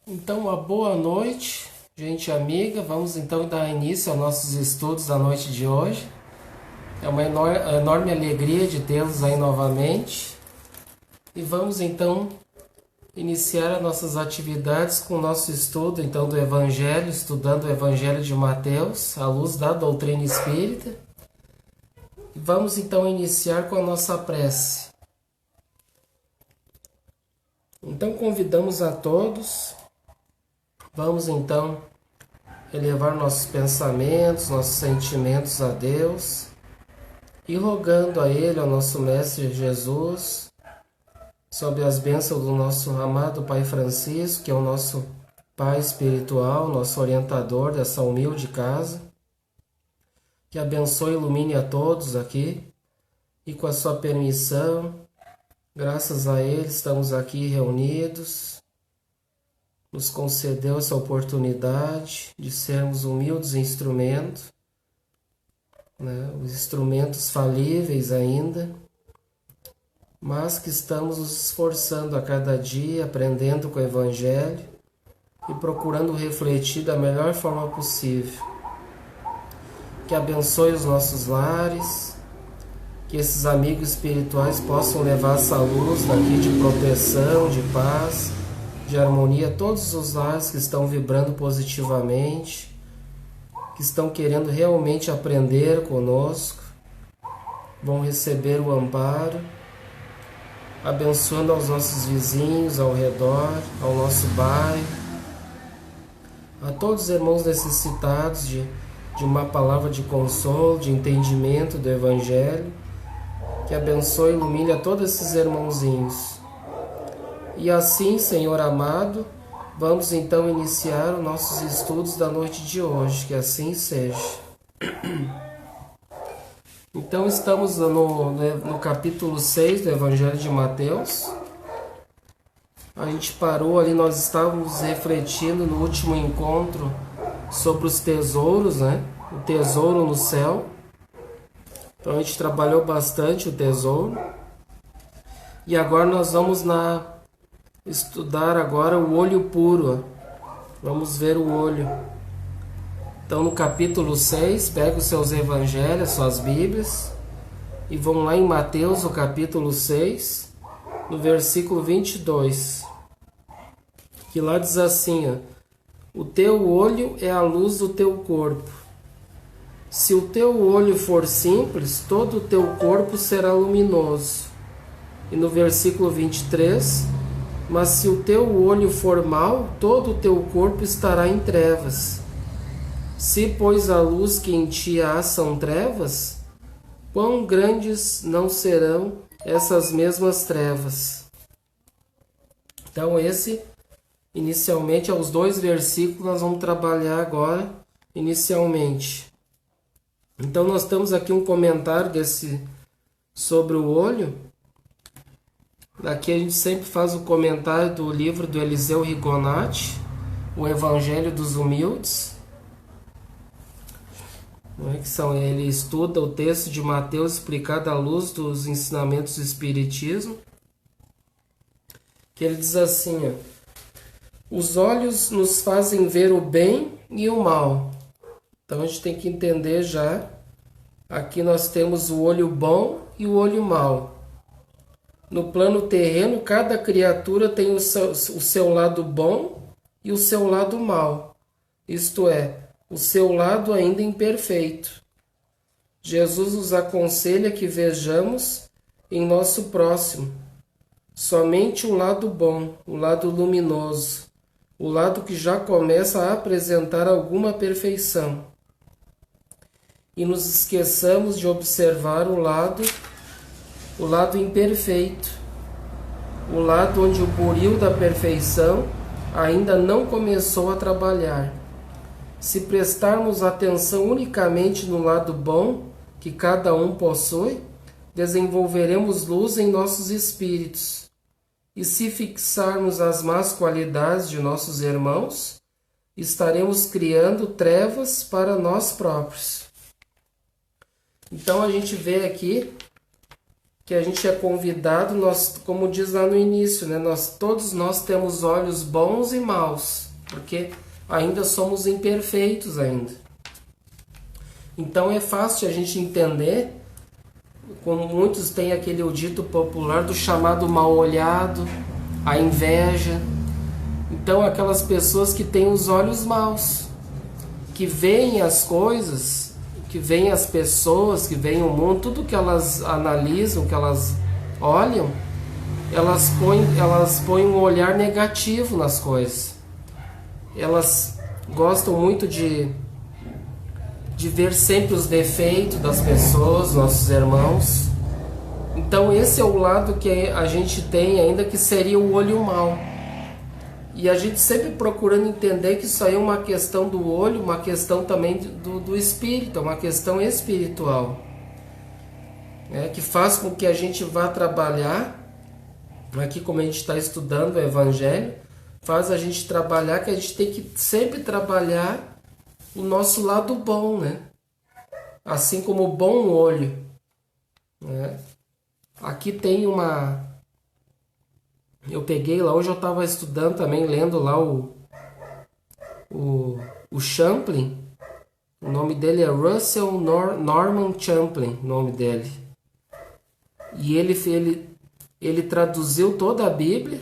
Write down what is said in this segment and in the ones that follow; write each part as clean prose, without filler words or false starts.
Então, uma boa noite, gente amiga. Vamos então dar início aos nossos estudos da noite de hoje. É uma enorme alegria de tê-los aí novamente. E vamos então iniciar as nossas atividades com o nosso estudo então do Evangelho, estudando o Evangelho de Mateus, à luz da doutrina espírita. E vamos então iniciar com a nossa prece. Então convidamos a todos. Vamos então elevar nossos pensamentos, nossos sentimentos a Deus e rogando a Ele, ao nosso Mestre Jesus, sob as bênçãos do nosso amado Pai Francisco, que é o nosso Pai espiritual, nosso orientador dessa humilde casa, que abençoe e ilumine a todos aqui e com a sua permissão, graças a Ele, estamos aqui reunidos. Nos concedeu essa oportunidade de sermos humildes instrumentos, os instrumentos falíveis ainda, mas que estamos nos esforçando a cada dia, aprendendo com o Evangelho e procurando refletir da melhor forma possível. Que abençoe os nossos lares, que esses amigos espirituais possam levar essa luz daqui de proteção, de paz, de harmonia a todos os lares que estão vibrando positivamente, que estão querendo realmente aprender conosco, vão receber o amparo, abençoando aos nossos vizinhos ao redor, ao nosso bairro, a todos os irmãos necessitados de uma palavra de consolo, de entendimento do Evangelho, que abençoe e ilumine a todos esses irmãozinhos. E assim, Senhor amado, vamos então iniciar os nossos estudos da noite de hoje, que assim seja. Então estamos no capítulo 6 do Evangelho de Mateus. A gente parou ali, nós estávamos refletindo no último encontro sobre os tesouros, o tesouro no céu. Então a gente trabalhou bastante o tesouro. E agora nós vamos estudar agora o olho puro. Vamos ver o olho. Então no capítulo 6, pega os seus evangelhos, suas bíblias, e vão lá em Mateus, o capítulo 6, no versículo 22. Que lá diz assim, o teu olho é a luz do teu corpo. Se o teu olho for simples, todo o teu corpo será luminoso. E no versículo 23, mas se o teu olho for mau, todo o teu corpo estará em trevas. Se, pois, a luz que em ti há são trevas, quão grandes não serão essas mesmas trevas? Então, inicialmente, aos 2 versículos, nós vamos trabalhar agora, inicialmente. Então, nós temos aqui um comentário sobre o olho. Aqui a gente sempre faz o comentário do livro do Eliseu Rigonati, o Evangelho dos Humildes. Ele estuda o texto de Mateus explicado à luz dos ensinamentos do Espiritismo. Que ele diz assim, os olhos nos fazem ver o bem e o mal. Então a gente tem que entender já, aqui nós temos o olho bom e o olho mau. No plano terreno, cada criatura tem o seu lado bom e o seu lado mau. Isto é, o seu lado ainda imperfeito. Jesus nos aconselha que vejamos em nosso próximo somente o lado bom, o lado luminoso, o lado que já começa a apresentar alguma perfeição. E nos esqueçamos de observar o lado imperfeito, o lado onde o buril da perfeição ainda não começou a trabalhar. Se prestarmos atenção unicamente no lado bom que cada um possui, desenvolveremos luz em nossos espíritos. E se fixarmos as más qualidades de nossos irmãos, estaremos criando trevas para nós próprios. Então a gente vê aqui que a gente é convidado, nós, como diz lá no início, né, todos nós temos olhos bons e maus, porque ainda somos imperfeitos ainda. Então é fácil a gente entender, como muitos têm aquele dito popular do chamado mal-olhado, a inveja. Então aquelas pessoas que têm os olhos maus, que veem as coisas, que veem as pessoas, que veem o mundo, tudo que elas analisam, que elas olham, elas põem um olhar negativo nas coisas. Elas gostam muito de ver sempre os defeitos das pessoas, nossos irmãos. Então esse é o lado que a gente tem ainda, que seria o olho mau. E a gente sempre procurando entender que isso aí é uma questão do olho, uma questão também do espírito, uma questão espiritual, que faz com que a gente vá trabalhar, aqui como a gente está estudando o Evangelho, faz a gente trabalhar, que a gente tem que sempre trabalhar o nosso lado bom, né? Assim como o bom olho, né? Aqui tem eu peguei lá, hoje eu estava estudando também, lendo lá o Champlin. O nome dele é Russell Norman Champlin, o nome dele. E ele traduziu toda a Bíblia,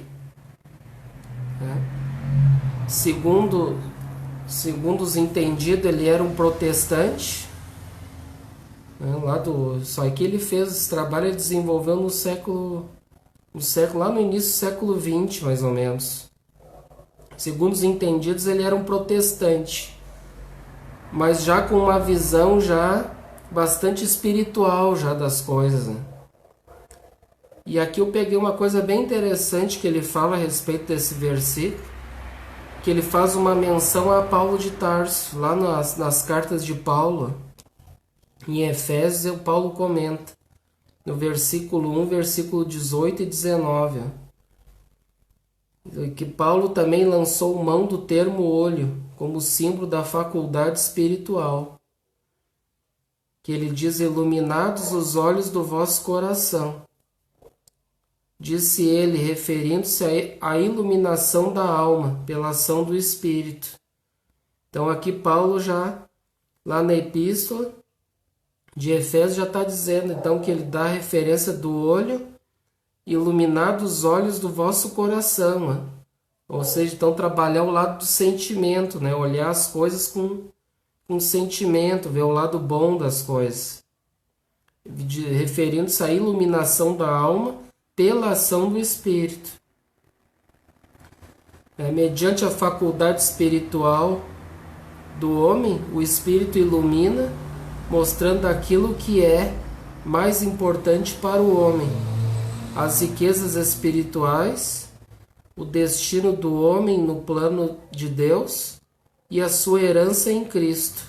né? Segundo os entendidos, ele era um protestante, né? Só que ele fez esse trabalho, ele desenvolveu no século, lá no início do século XX, mais ou menos. Segundo os entendidos, ele era um protestante, mas já com uma visão já bastante espiritual já das coisas, né? E aqui eu peguei uma coisa bem interessante que ele fala a respeito desse versículo, que ele faz uma menção a Paulo de Tarso, lá nas cartas de Paulo, em Efésios, o Paulo comenta, no versículo 1, versículo 18 e 19, que Paulo também lançou mão do termo olho, como símbolo da faculdade espiritual, que ele diz, iluminados os olhos do vosso coração. Disse ele, referindo-se à iluminação da alma, pela ação do Espírito. Então aqui Paulo já, lá na epístola de Efésios, já está dizendo então que ele dá a referência do olho, iluminados os olhos do vosso coração, né? Ou seja, então trabalhar o lado do sentimento, né? Olhar as coisas com sentimento, ver o lado bom das coisas. Referindo-se à iluminação da alma pela ação do Espírito. Mediante a faculdade espiritual do homem, o Espírito ilumina, mostrando aquilo que é mais importante para o homem, as riquezas espirituais, o destino do homem no plano de Deus e a sua herança em Cristo.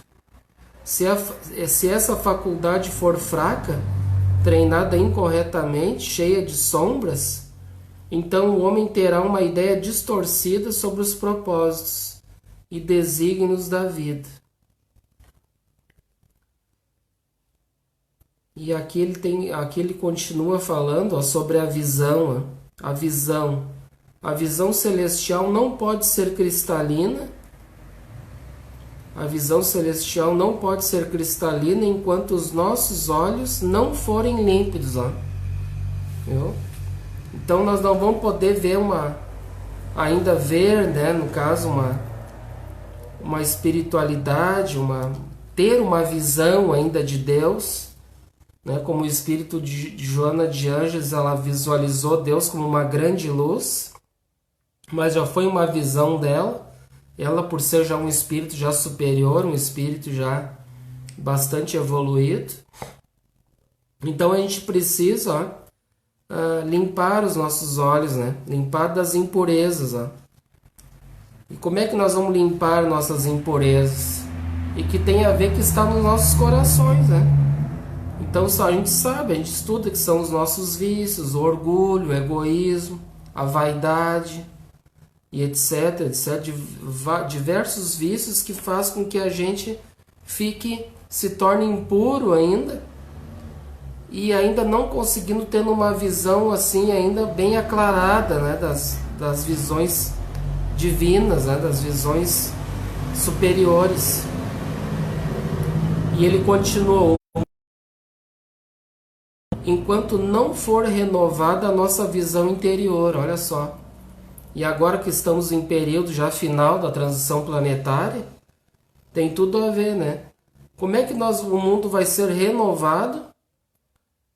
Se essa faculdade for fraca, treinada incorretamente, cheia de sombras, então o homem terá uma ideia distorcida sobre os propósitos e desígnios da vida. E aqui ele continua falando sobre a visão. A visão celestial não pode ser cristalina. A visão celestial não pode ser cristalina enquanto os nossos olhos não forem límpidos. Viu? Então nós não vamos poder ver né, no caso, uma espiritualidade, ter uma visão ainda de Deus, né, como o espírito de Joana de Ângeles, ela visualizou Deus como uma grande luz, mas já foi uma visão dela. Ela, por ser já um espírito já superior, um espírito já bastante evoluído. Então a gente precisa limpar os nossos olhos, né? Limpar das impurezas. E como é que nós vamos limpar nossas impurezas? E que tem a ver que está nos nossos corações, né? Então a gente sabe, a gente estuda que são os nossos vícios, o orgulho, o egoísmo, a vaidade, e etc, diversos vícios que faz com que a gente se torne impuro ainda e ainda não conseguindo ter uma visão assim ainda bem aclarada, né, das visões divinas, né, das visões superiores. E ele continuou: enquanto não for renovada a nossa visão interior, olha só. E agora que estamos em período já final da transição planetária, tem tudo a ver, né? Como é que o mundo vai ser renovado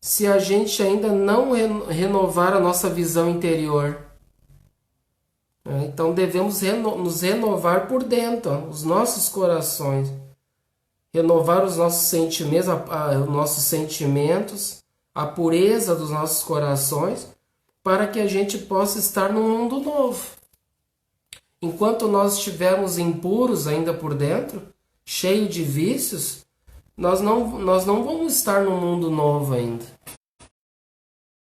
se a gente ainda não renovar a nossa visão interior? Então devemos nos renovar por dentro, ó, os nossos corações, renovar os nossos sentimentos, a pureza dos nossos corações, para que a gente possa estar num mundo novo. Enquanto nós estivermos impuros ainda por dentro, cheio de vícios, nós não vamos estar num mundo novo ainda.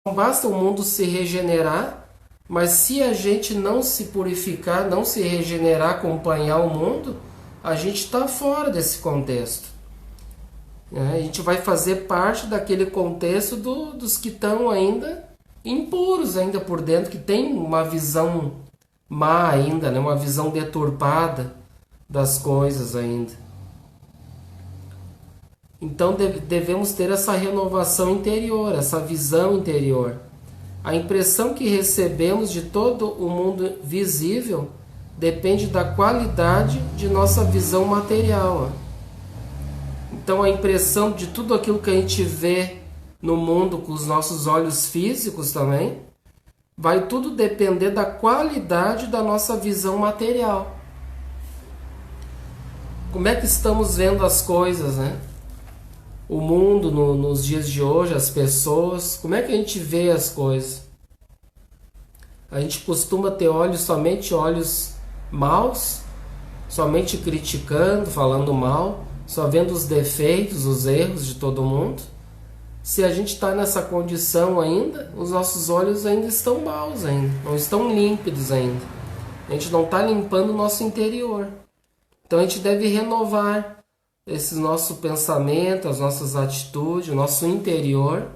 Não basta o mundo se regenerar, mas se a gente não se purificar, não se regenerar, acompanhar o mundo, a gente está fora desse contexto. A gente vai fazer parte daquele contexto dos que estão ainda impuros ainda por dentro, que tem uma visão má ainda, né? Uma visão deturpada das coisas ainda. Então devemos ter essa renovação interior, essa visão interior. A impressão que recebemos de todo o mundo visível depende da qualidade de nossa visão material. Então a impressão de tudo aquilo que a gente vê no mundo com os nossos olhos físicos também, vai tudo depender da qualidade da nossa visão material. Como é que estamos vendo as coisas, né? O mundo nos dias de hoje, as pessoas, como é que a gente vê as coisas? A gente costuma ter somente olhos maus, somente criticando, falando mal, só vendo os defeitos, os erros de todo mundo. Se a gente está nessa condição ainda, os nossos olhos ainda estão maus ainda, não estão límpidos ainda. A gente não está limpando o nosso interior. Então a gente deve renovar esse nosso pensamento, as nossas atitudes, o nosso interior,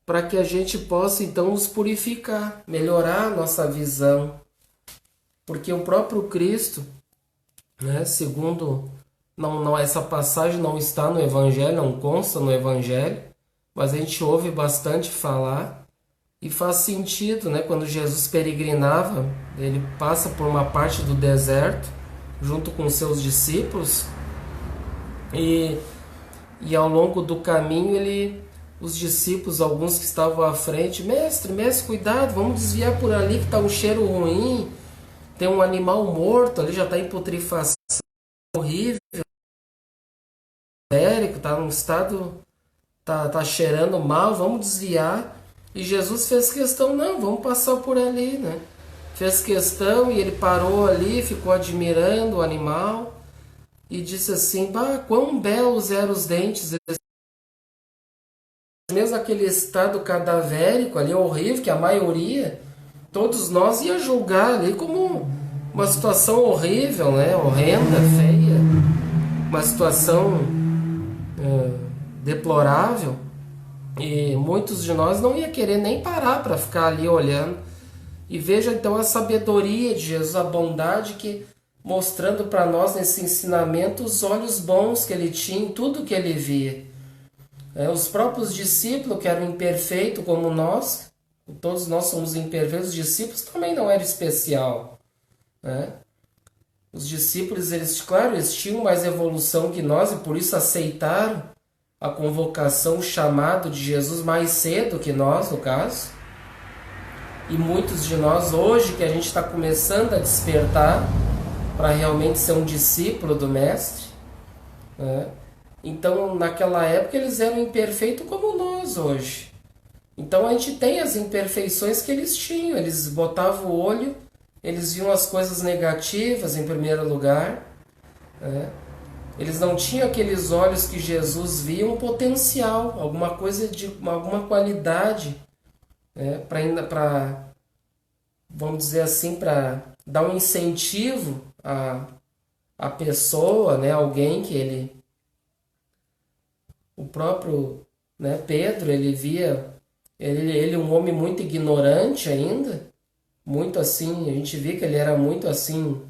para que a gente possa então nos purificar, melhorar a nossa visão. Porque o próprio Cristo, né, segundo, essa passagem não está no Evangelho, não consta no Evangelho, mas a gente ouve bastante falar e faz sentido, né? Quando Jesus peregrinava, ele passa por uma parte do deserto junto com seus discípulos e ao longo do caminho os discípulos, alguns que estavam à frente, mestre, cuidado, vamos desviar por ali que está um cheiro ruim, tem um animal morto ali, já está em putrefação horrível, está num estado, tá cheirando mal, vamos desviar. E Jesus fez questão, não, vamos passar por ali, né? Fez questão e ele parou ali, ficou admirando o animal e disse assim, quão belos eram os dentes, mesmo aquele estado cadavérico ali, horrível, que a maioria, todos nós ia julgar ali como uma situação horrível, né? Horrenda, feia, uma situação deplorável, e muitos de nós não ia querer nem parar para ficar ali olhando. E veja então a sabedoria de Jesus, a bondade que mostrando para nós nesse ensinamento os olhos bons que ele tinha em tudo que ele via. Os próprios discípulos, que eram imperfeitos como nós, todos nós somos imperfeitos, os discípulos também não eram especial, né? Os discípulos, eles tinham mais evolução que nós e por isso aceitaram a convocação, o chamado de Jesus mais cedo que nós, no caso. E muitos de nós hoje, que a gente está começando a despertar para realmente ser um discípulo do Mestre, né? Então, naquela época, eles eram imperfeitos como nós hoje. Então, a gente tem as imperfeições que eles tinham. Eles botavam o olho, eles viam as coisas negativas em primeiro lugar, né? Eles não tinham aqueles olhos que Jesus via, um potencial, alguma coisa alguma qualidade, né? Para, vamos dizer assim, para dar um incentivo à pessoa, né? Alguém que o próprio né? Pedro, ele via ele um homem muito ignorante ainda, muito assim, a gente vê que ele era muito assim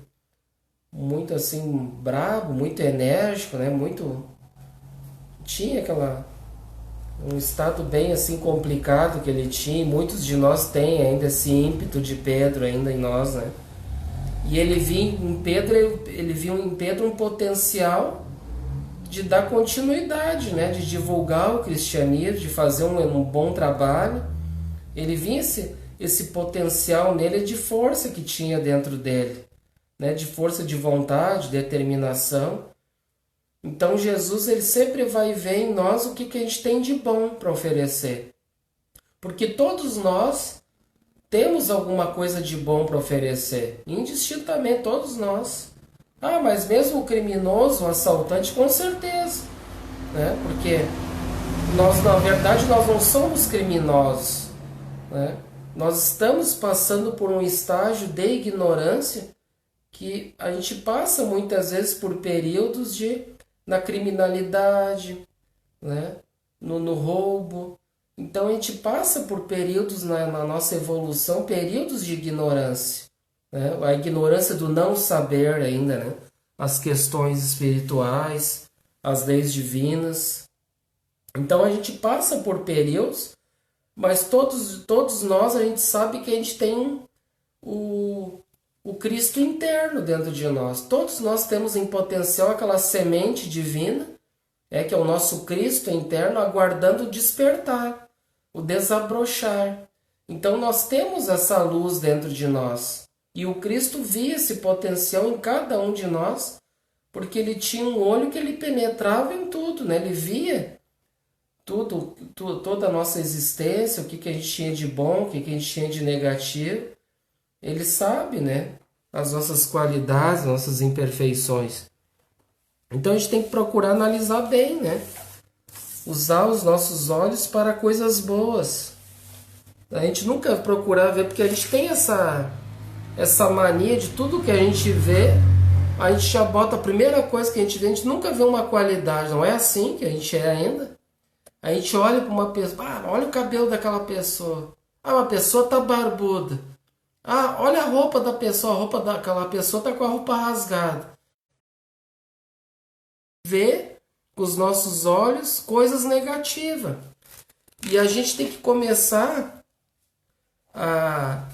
brabo, muito enérgico, né? Muito tinha aquela um estado bem assim complicado que ele tinha, e muitos de nós têm ainda esse ímpeto de Pedro ainda em nós, né? E ele viu em Pedro um potencial de dar continuidade, né? De divulgar o cristianismo, de fazer um bom trabalho. Ele via esse potencial nele de força que tinha dentro dele, né? De força de vontade, determinação. Então Jesus ele sempre vai ver em nós o que a gente tem de bom para oferecer. Porque todos nós temos alguma coisa de bom para oferecer. Indistintamente, todos nós. Ah, mas mesmo o criminoso, o assaltante, com certeza. Né? Porque nós, na verdade, nós não somos criminosos. Né? Nós estamos passando por um estágio de ignorância que a gente passa muitas vezes por períodos na criminalidade, né? no roubo. Então a gente passa por períodos na nossa evolução, períodos de ignorância, né? A ignorância do não saber ainda, né? As questões espirituais, as leis divinas. Então a gente passa por períodos, mas todos nós a gente sabe que a gente tem o Cristo interno dentro de nós. Todos nós temos em potencial aquela semente divina, que é o nosso Cristo interno aguardando o despertar, o desabrochar. Então nós temos essa luz dentro de nós. E o Cristo via esse potencial em cada um de nós, porque ele tinha um olho que ele penetrava em tudo, né? Ele via toda a nossa existência, o que a gente tinha de bom, o que a gente tinha de negativo. Ele sabe, né? As nossas qualidades, nossas imperfeições. Então a gente tem que procurar analisar bem, né? Usar os nossos olhos para coisas boas. A gente nunca procurar ver, porque a gente tem essa mania de tudo que a gente vê, a gente já bota a primeira coisa que a gente vê, a gente nunca vê uma qualidade, não é assim que a gente é ainda. A gente olha para uma pessoa, olha o cabelo daquela pessoa. Uma pessoa tá barbuda. Olha a roupa da pessoa, a roupa daquela pessoa tá com a roupa rasgada. Vê com os nossos olhos coisas negativas. E a gente tem que começar a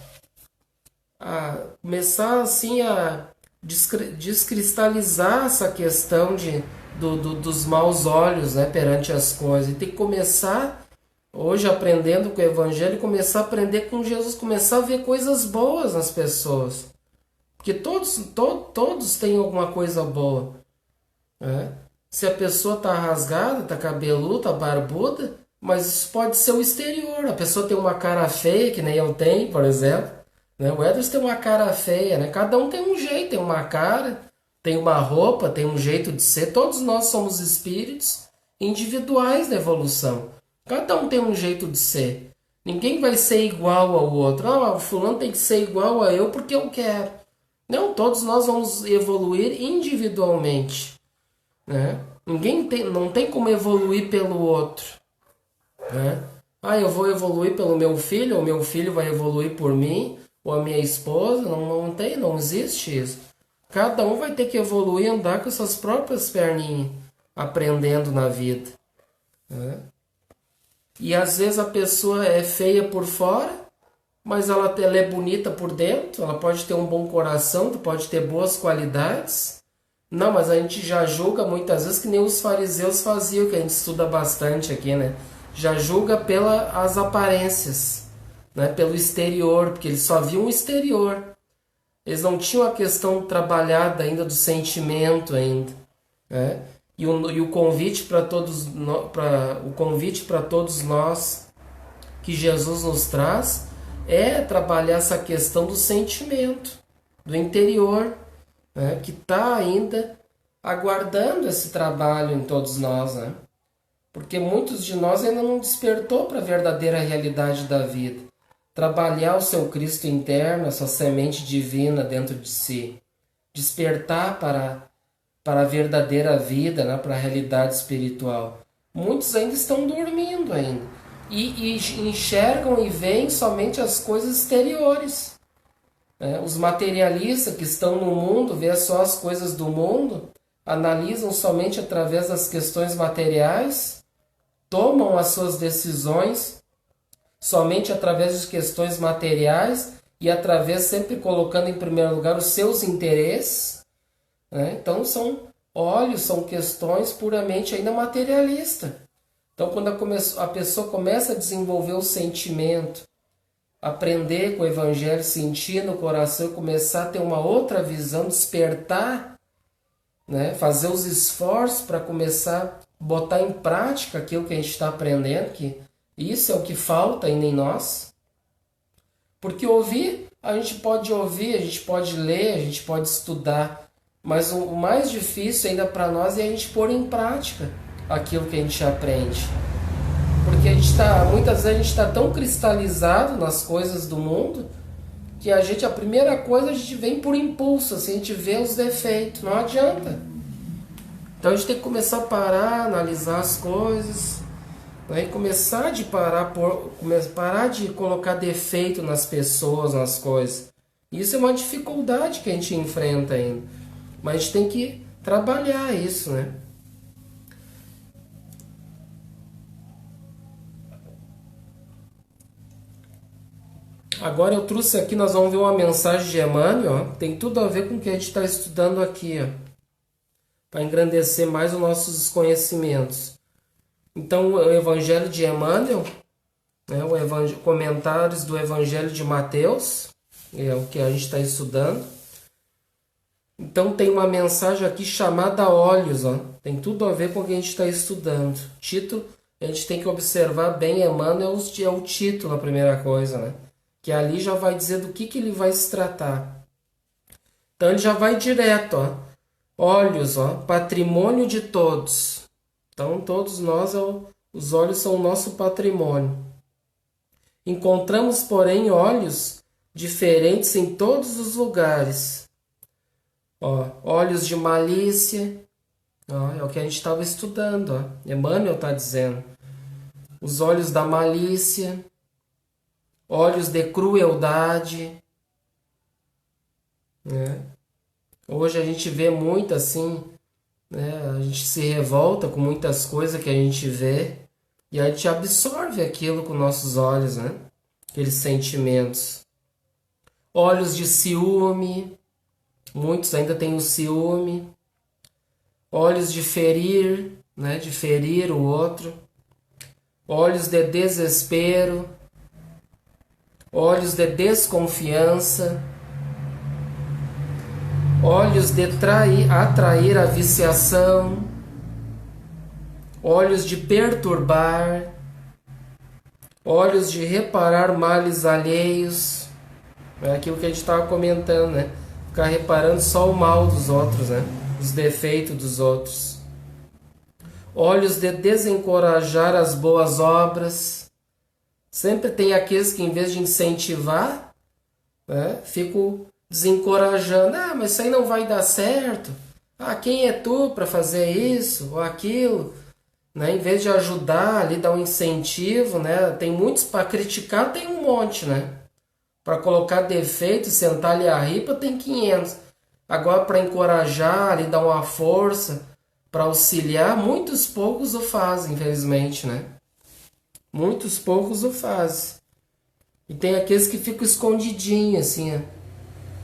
começar assim a descristalizar essa questão dos maus olhos, né, perante as coisas. E tem que começar hoje aprendendo com o Evangelho, começar a aprender com Jesus, começar a ver coisas boas nas pessoas. Porque todos têm alguma coisa boa. Né? Se a pessoa tá rasgada, tá cabeluda, tá barbuda, mas isso pode ser o exterior. A pessoa tem uma cara feia, que nem eu tenho, por exemplo. Né? O Edwards tem uma cara feia, né? Cada um tem um jeito, tem uma cara, tem uma roupa, tem um jeito de ser. Todos nós somos espíritos individuais na evolução. Cada um tem um jeito de ser. Ninguém vai ser igual ao outro. O fulano tem que ser igual a eu porque eu quero. Não, todos nós vamos evoluir individualmente. Né? Não tem como evoluir pelo outro. Né? Eu vou evoluir pelo meu filho, ou meu filho vai evoluir por mim, ou a minha esposa. Não existe isso. Cada um vai ter que evoluir e andar com suas próprias perninhas, aprendendo na vida. Né? E às vezes a pessoa é feia por fora, mas ela é bonita por dentro. Ela pode ter um bom coração, pode ter boas qualidades. Não, mas a gente já julga muitas vezes que nem os fariseus faziam, que a gente estuda bastante aqui, né? Já julga pelas aparências, né? Pelo exterior, porque eles só viam o exterior. Eles não tinham a questão trabalhada ainda do sentimento ainda, né? E o convite para todos nós que Jesus nos traz é trabalhar essa questão do sentimento, do interior, né? Que está ainda aguardando esse trabalho em todos nós, né? Porque muitos de nós ainda não despertou para a verdadeira realidade da vida. Trabalhar o seu Cristo interno, a sua semente divina dentro de si. Despertar para a verdadeira vida, né? Para a realidade espiritual. muitos ainda estão dormindo ainda. E enxergam e veem somente as coisas exteriores. Os materialistas que estão no mundo, vê só as coisas do mundo, analisam somente através das questões materiais, tomam as suas decisões somente através de questões materiais e através sempre colocando em primeiro lugar os seus interesses. Então são olhos, são questões puramente ainda materialistas. Então quando a pessoa começa a desenvolver o sentimento, aprender com o Evangelho, sentir no coração, começar a ter uma outra visão, despertar, fazer os esforços para começar a botar em prática aquilo que a gente está aprendendo, que isso é o que falta ainda em nós. Porque ouvir, a gente pode ler, a gente pode estudar, mas o mais difícil ainda para nós é a gente pôr em prática aquilo que a gente aprende. Porque muitas vezes a gente está tão cristalizado nas coisas do mundo que a primeira coisa a gente vem por impulso, assim, a gente vê os defeitos, não adianta. Então a gente tem que começar a parar, analisar as coisas, e começar parar de colocar defeito nas pessoas, nas coisas. Isso é uma dificuldade que a gente enfrenta ainda, mas a gente tem que trabalhar isso, Agora eu trouxe aqui, nós vamos ver uma mensagem de Emmanuel, tem tudo a ver com o que a gente está estudando aqui, para engrandecer mais os nossos conhecimentos. Então, o Evangelho de Emmanuel, comentários do Evangelho de Mateus, é o que a gente está estudando. Então, tem uma mensagem aqui chamada Olhos, tem tudo a ver com o que a gente está estudando. Título, a gente tem que observar bem, Emmanuel é o título, a primeira coisa, que ali já vai dizer do que ele vai se tratar. Então, ele já vai direto, olhos, patrimônio de todos. Então, todos nós, os olhos são o nosso patrimônio. Encontramos, porém, olhos diferentes em todos os lugares. Olhos de malícia, é o que a gente estava estudando. Emmanuel está dizendo. Os olhos da malícia, olhos de crueldade. Hoje a gente vê muito assim, a gente se revolta com muitas coisas que a gente vê e a gente absorve aquilo com nossos olhos, aqueles sentimentos. Olhos de ciúme, muitos ainda têm o ciúme. Olhos de ferir, de ferir o outro. Olhos de desespero. Olhos de desconfiança. Olhos de atrair a viciação, olhos de perturbar, olhos de reparar males alheios. É aquilo que a gente estava comentando, Ficar reparando só o mal dos outros, os defeitos dos outros. Olhos de desencorajar as boas obras. Sempre tem aqueles que, em vez de incentivar, ficam desencorajando. Mas isso aí não vai dar certo. Quem é tu para fazer isso ou aquilo? Em vez de ajudar ali, dar um incentivo, tem muitos para criticar, tem um monte, Para colocar defeito, sentar ali a ripa, tem 500. Agora, para encorajar ali, dar uma força, para auxiliar, muitos poucos o fazem, infelizmente, Muitos poucos o fazem. E tem aqueles que ficam escondidinhos, assim,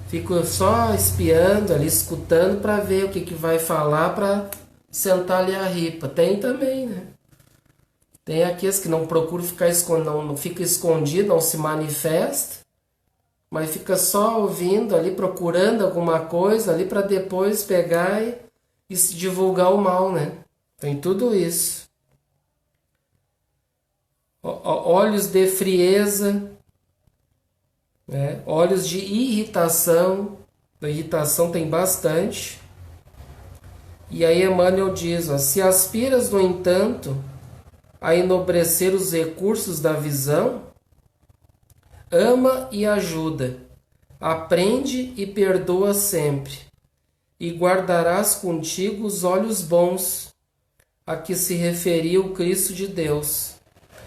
Fico só espiando ali, escutando para ver o que vai falar para sentar ali a ripa. Tem também, Tem aqueles que não procuram ficar escondido, não fica escondido, não se manifesta, mas fica só ouvindo ali, procurando alguma coisa ali para depois pegar e se divulgar o mal, Tem tudo isso. Olhos de frieza. Olhos de irritação. A irritação tem bastante. E aí Emmanuel diz, se aspiras, no entanto, a enobrecer os recursos da visão, ama e ajuda, aprende e perdoa sempre, e guardarás contigo os olhos bons, a que se referia o Cristo de Deus,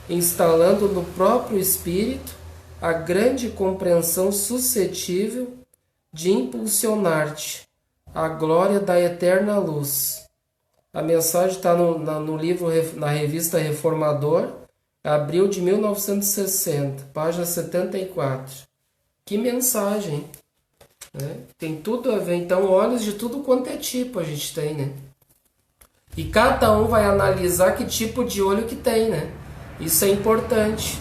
instalando no próprio espírito a grande compreensão suscetível de impulsionar-te à glória da eterna luz. A mensagem está no livro, na revista Reformador, abril de 1960, página 74. Que mensagem, né? Tem tudo a ver. Então, olhos de tudo quanto é tipo a gente tem, né? E cada um vai analisar que tipo de olho que tem, né? Isso é importante.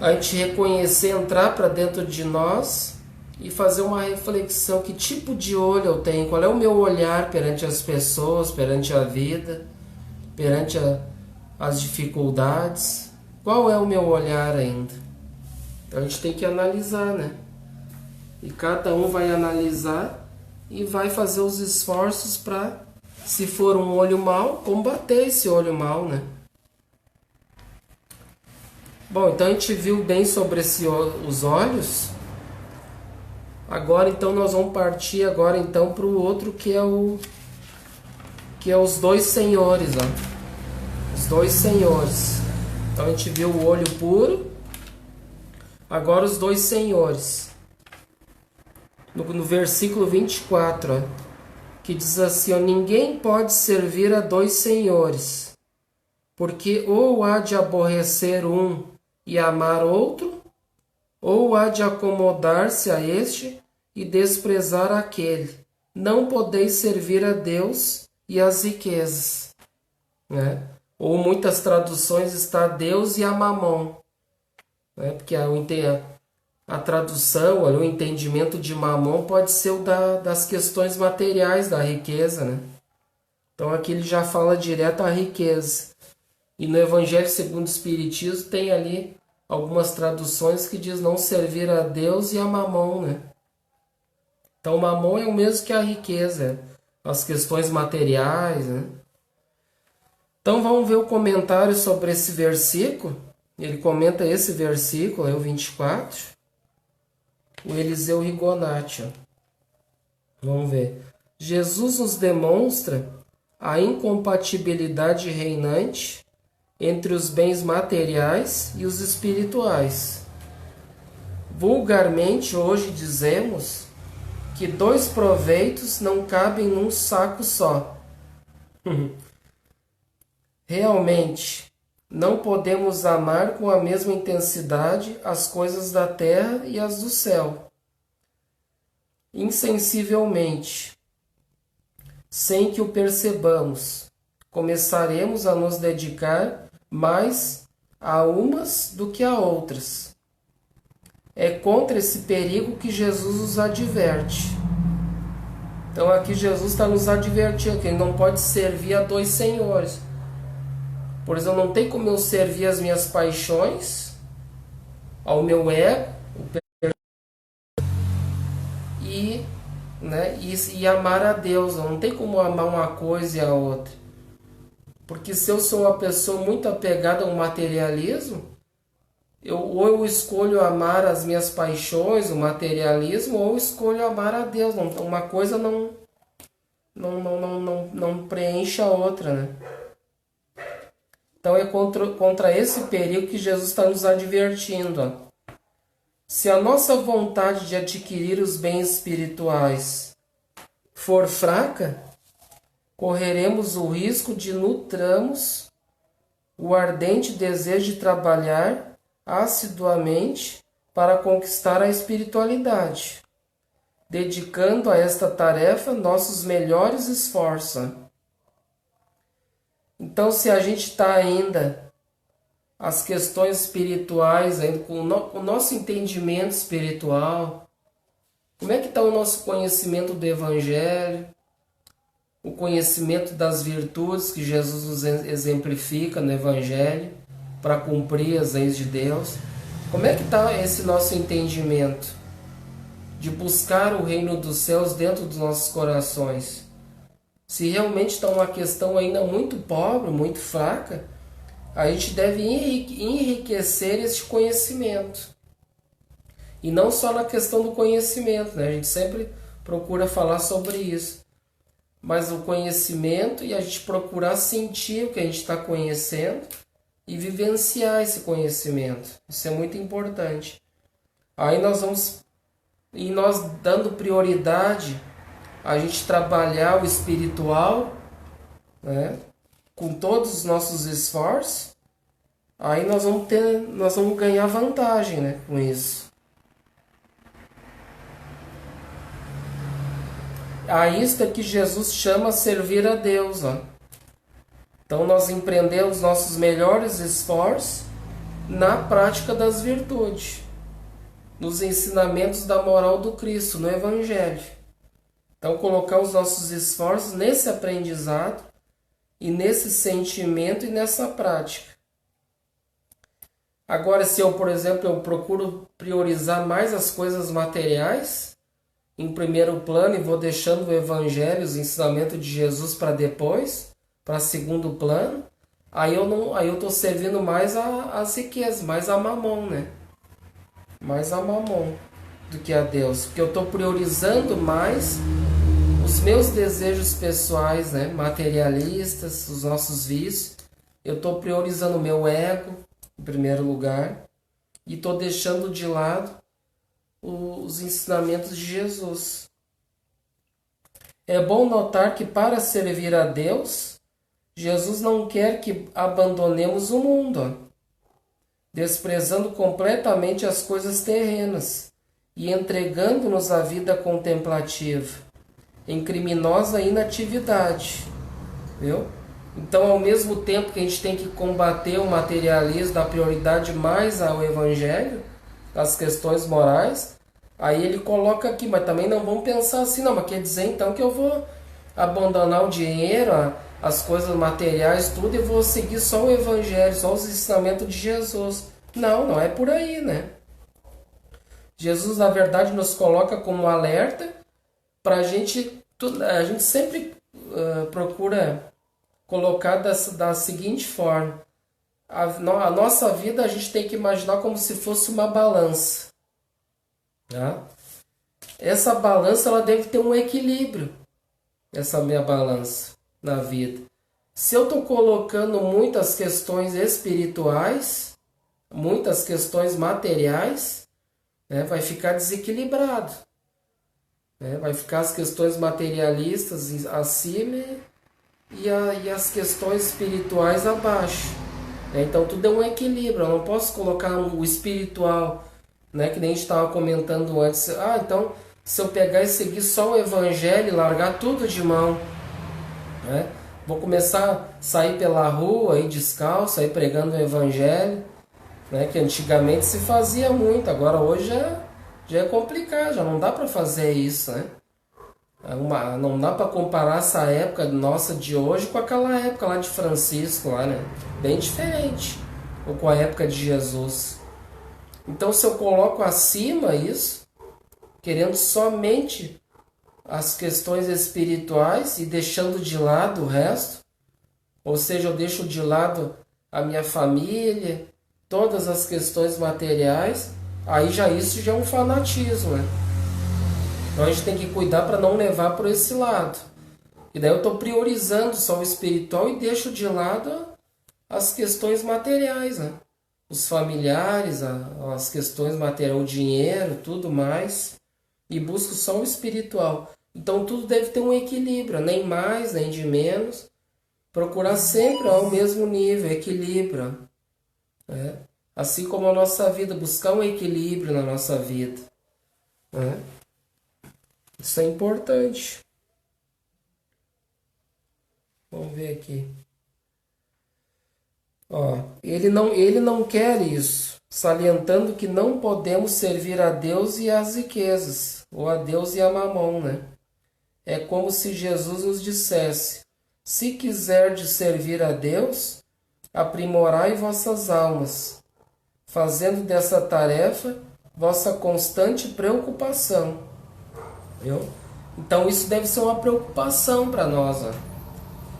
A gente reconhecer, entrar para dentro de nós e fazer uma reflexão. Que tipo de olho eu tenho? Qual é o meu olhar perante as pessoas, perante a vida, perante as dificuldades? Qual é o meu olhar ainda? Então a gente tem que analisar, né? E cada um vai analisar e vai fazer os esforços para, se for um olho mau, combater esse olho mau, né? Bom, então a gente viu bem sobre os olhos. Agora então nós vamos partir agora então para o outro que é os dois senhores, ó. Os dois senhores. Então a gente viu o olho puro. Agora os dois senhores. No versículo 24, ó, que diz assim, ó, ninguém pode servir a dois senhores, porque ou há de aborrecer um e amar outro, ou há de acomodar-se a este e desprezar aquele. Não podeis servir a Deus e às riquezas, né? Ou muitas traduções está Deus e a mamon, né? Porque a tradução, o entendimento de mamon pode ser o das questões materiais da riqueza, né? Então aqui ele já fala direto à riqueza. E no Evangelho segundo o Espiritismo tem ali algumas traduções que diz não servir a Deus e a mamon, né? Então mamon é o mesmo que a riqueza, as questões materiais, né? Então vamos ver o comentário sobre esse versículo. Ele comenta esse versículo, é o 24. O Eliseu Rigonati, ó. Vamos ver. Jesus nos demonstra a incompatibilidade reinante entre os bens materiais e os espirituais. Vulgarmente, hoje dizemos que dois proveitos não cabem num saco só. Realmente, não podemos amar com a mesma intensidade as coisas da terra e as do céu. Insensivelmente, sem que o percebamos, começaremos a nos dedicar mais a umas do que a outras. É contra esse perigo que Jesus nos adverte. Então aqui Jesus está nos advertindo que ele não pode servir a dois senhores. Por exemplo, não tem como eu servir as minhas paixões, ao meu ego, e amar a Deus. Não tem como amar uma coisa e a outra. Porque se eu sou uma pessoa muito apegada ao materialismo, ou eu escolho amar as minhas paixões, o materialismo, ou eu escolho amar a Deus. Uma coisa não preenche a outra, né? Então é contra esse perigo que Jesus está nos advertindo. Ó. Se a nossa vontade de adquirir os bens espirituais for fraca, correremos o risco de nutramos o ardente desejo de trabalhar assiduamente para conquistar a espiritualidade, dedicando a esta tarefa nossos melhores esforços. Então, se a gente está ainda as questões espirituais, ainda com o nosso entendimento espiritual, como é que está o nosso conhecimento do Evangelho, o conhecimento das virtudes que Jesus nos exemplifica no Evangelho para cumprir as leis de Deus? Como é que está esse nosso entendimento de buscar o reino dos céus dentro dos nossos corações? Se realmente está uma questão ainda muito pobre, muito fraca, a gente deve enriquecer esse conhecimento. E não só na questão do conhecimento, né? A gente sempre procura falar sobre isso. mas o conhecimento, e a gente procurar sentir o que a gente está conhecendo e vivenciar esse conhecimento. Isso é muito importante. Aí nós dando prioridade a gente trabalhar o espiritual, né, com todos os nossos esforços, aí nós vamos ganhar vantagem, né, com isso. A isto é que Jesus chama servir a Deus. Ó. Então nós empreendemos nossos melhores esforços na prática das virtudes, nos ensinamentos da moral do Cristo, no Evangelho. Então colocar os nossos esforços nesse aprendizado e nesse sentimento e nessa prática. Agora, se eu, por exemplo, eu procuro priorizar mais as coisas materiais em primeiro plano e vou deixando o Evangelho, os ensinamentos de Jesus para depois, para segundo plano, aí eu estou servindo mais as riquezas, mais a mamon, né? Mais a mamon do que a Deus, porque eu estou priorizando mais os meus desejos pessoais, né? Materialistas, os nossos vícios. Eu estou priorizando o meu ego em primeiro lugar e estou deixando de lado os ensinamentos de Jesus. É bom notar que para servir a Deus, Jesus não quer que abandonemos o mundo, desprezando completamente as coisas terrenas e entregando-nos à vida contemplativa, em criminosa inatividade. Viu? Então, ao mesmo tempo que a gente tem que combater o materialismo, dar prioridade mais ao Evangelho, às questões morais, aí ele coloca aqui, mas também não vamos pensar assim, não, mas quer dizer então que eu vou abandonar o dinheiro, as coisas materiais, tudo, e vou seguir só o Evangelho, só os ensinamentos de Jesus. Não, não é por aí, né? Jesus, na verdade, nos coloca como alerta para a gente sempre procura colocar da seguinte forma. A nossa vida a gente tem que imaginar como se fosse uma balança. Tá? Essa balança ela deve ter um equilíbrio, essa minha balança na vida. Se eu estou colocando muitas questões espirituais, muitas questões materiais, né, vai ficar desequilibrado. Né? Vai ficar as questões materialistas acima e as questões espirituais abaixo. Então tudo é um equilíbrio. Eu não posso colocar o espiritual, né, que nem a gente estava comentando antes. Então se eu pegar e seguir só o Evangelho e largar tudo de mão, né, vou começar a sair pela rua aí descalço, aí pregando o Evangelho, né, que antigamente se fazia muito, agora hoje já é complicado, já não dá para fazer isso, né? Não dá para comparar essa época nossa de hoje com aquela época lá de Francisco, lá, né? Bem diferente, ou com a época de Jesus. Então, se eu coloco acima isso, querendo somente as questões espirituais e deixando de lado o resto, ou seja, eu deixo de lado a minha família, todas as questões materiais, aí isso já é um fanatismo, né? Então a gente tem que cuidar para não levar para esse lado. E daí eu estou priorizando só o espiritual e deixo de lado as questões materiais, né? Os familiares, as questões materiais, o dinheiro, tudo mais. E busco só o espiritual. Então tudo deve ter um equilíbrio, nem mais, nem de menos. Procurar sempre ao mesmo nível, equilíbrio. Né? Assim como a nossa vida, buscar um equilíbrio na nossa vida. Né? Isso é importante. Vamos ver aqui. Ele não quer isso, salientando que não podemos servir a Deus e às riquezas, ou a Deus e a mamon, né? É como se Jesus nos dissesse: se quiserdes servir a Deus, aprimorai vossas almas, fazendo dessa tarefa vossa constante preocupação. Viu? Então isso deve ser uma preocupação para nós. Ó.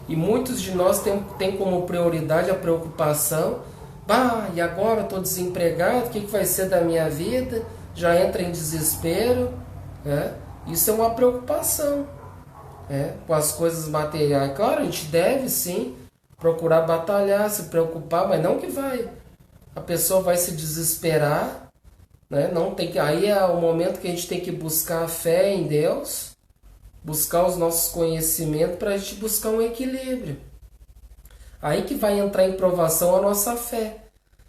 E muitos de nós têm como prioridade a preocupação. E agora estou desempregado, o que vai ser da minha vida? Já entra em desespero. Né? Isso é uma preocupação. com as coisas materiais. Claro, a gente deve sim procurar batalhar, se preocupar, mas não que a pessoa vai se desesperar, né? Não tem que, aí é o momento que a gente tem que buscar a fé em Deus, buscar os nossos conhecimentos para a gente buscar um equilíbrio. Aí que vai entrar em provação a nossa fé.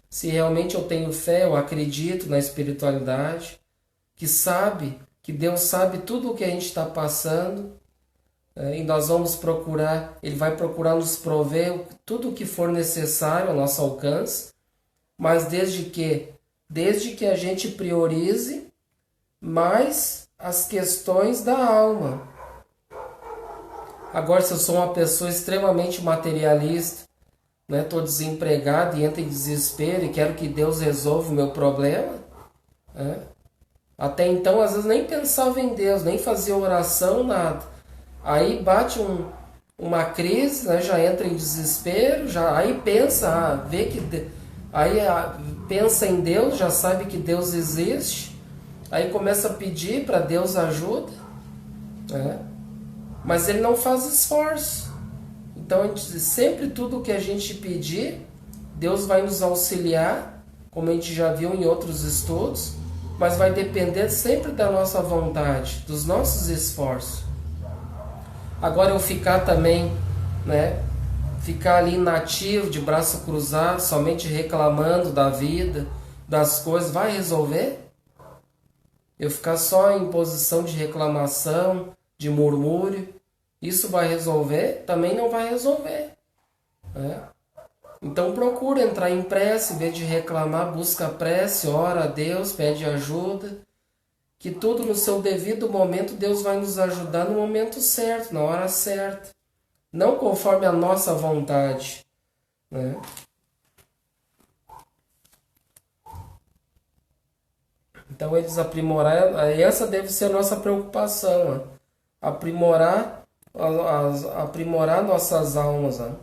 Se realmente eu tenho fé, eu acredito na espiritualidade, que Deus sabe tudo o que a gente está passando, e nós vamos procurar, Ele vai procurar nos prover tudo o que for necessário ao nosso alcance, mas desde que a gente priorize mais as questões da alma. Agora, se eu sou uma pessoa extremamente materialista, né, estou desempregado e entro em desespero e quero que Deus resolva o meu problema, né? Até então, às vezes, nem pensava em Deus, nem fazia oração, nada. Aí bate uma crise, né, já entra em desespero, aí pensa, vê que aí pensa em Deus, já sabe que Deus existe, aí começa a pedir para Deus ajuda, né? Mas ele não faz esforço. Então, sempre tudo que a gente pedir, Deus vai nos auxiliar, como a gente já viu em outros estudos, mas vai depender sempre da nossa vontade, dos nossos esforços. Agora eu ficar também, né, ficar ali inativo, de braço cruzado, somente reclamando da vida, das coisas, vai resolver? Eu ficar só em posição de reclamação, de murmúrio, isso vai resolver? Também não vai resolver, né? Então procura entrar em prece, em vez de reclamar, busca a prece, ora a Deus, pede ajuda, que tudo no seu devido momento Deus vai nos ajudar no momento certo, na hora certa, não conforme a nossa vontade, né? Então eles aprimorar, essa deve ser a nossa preocupação, né? Aprimorar nossas almas, né?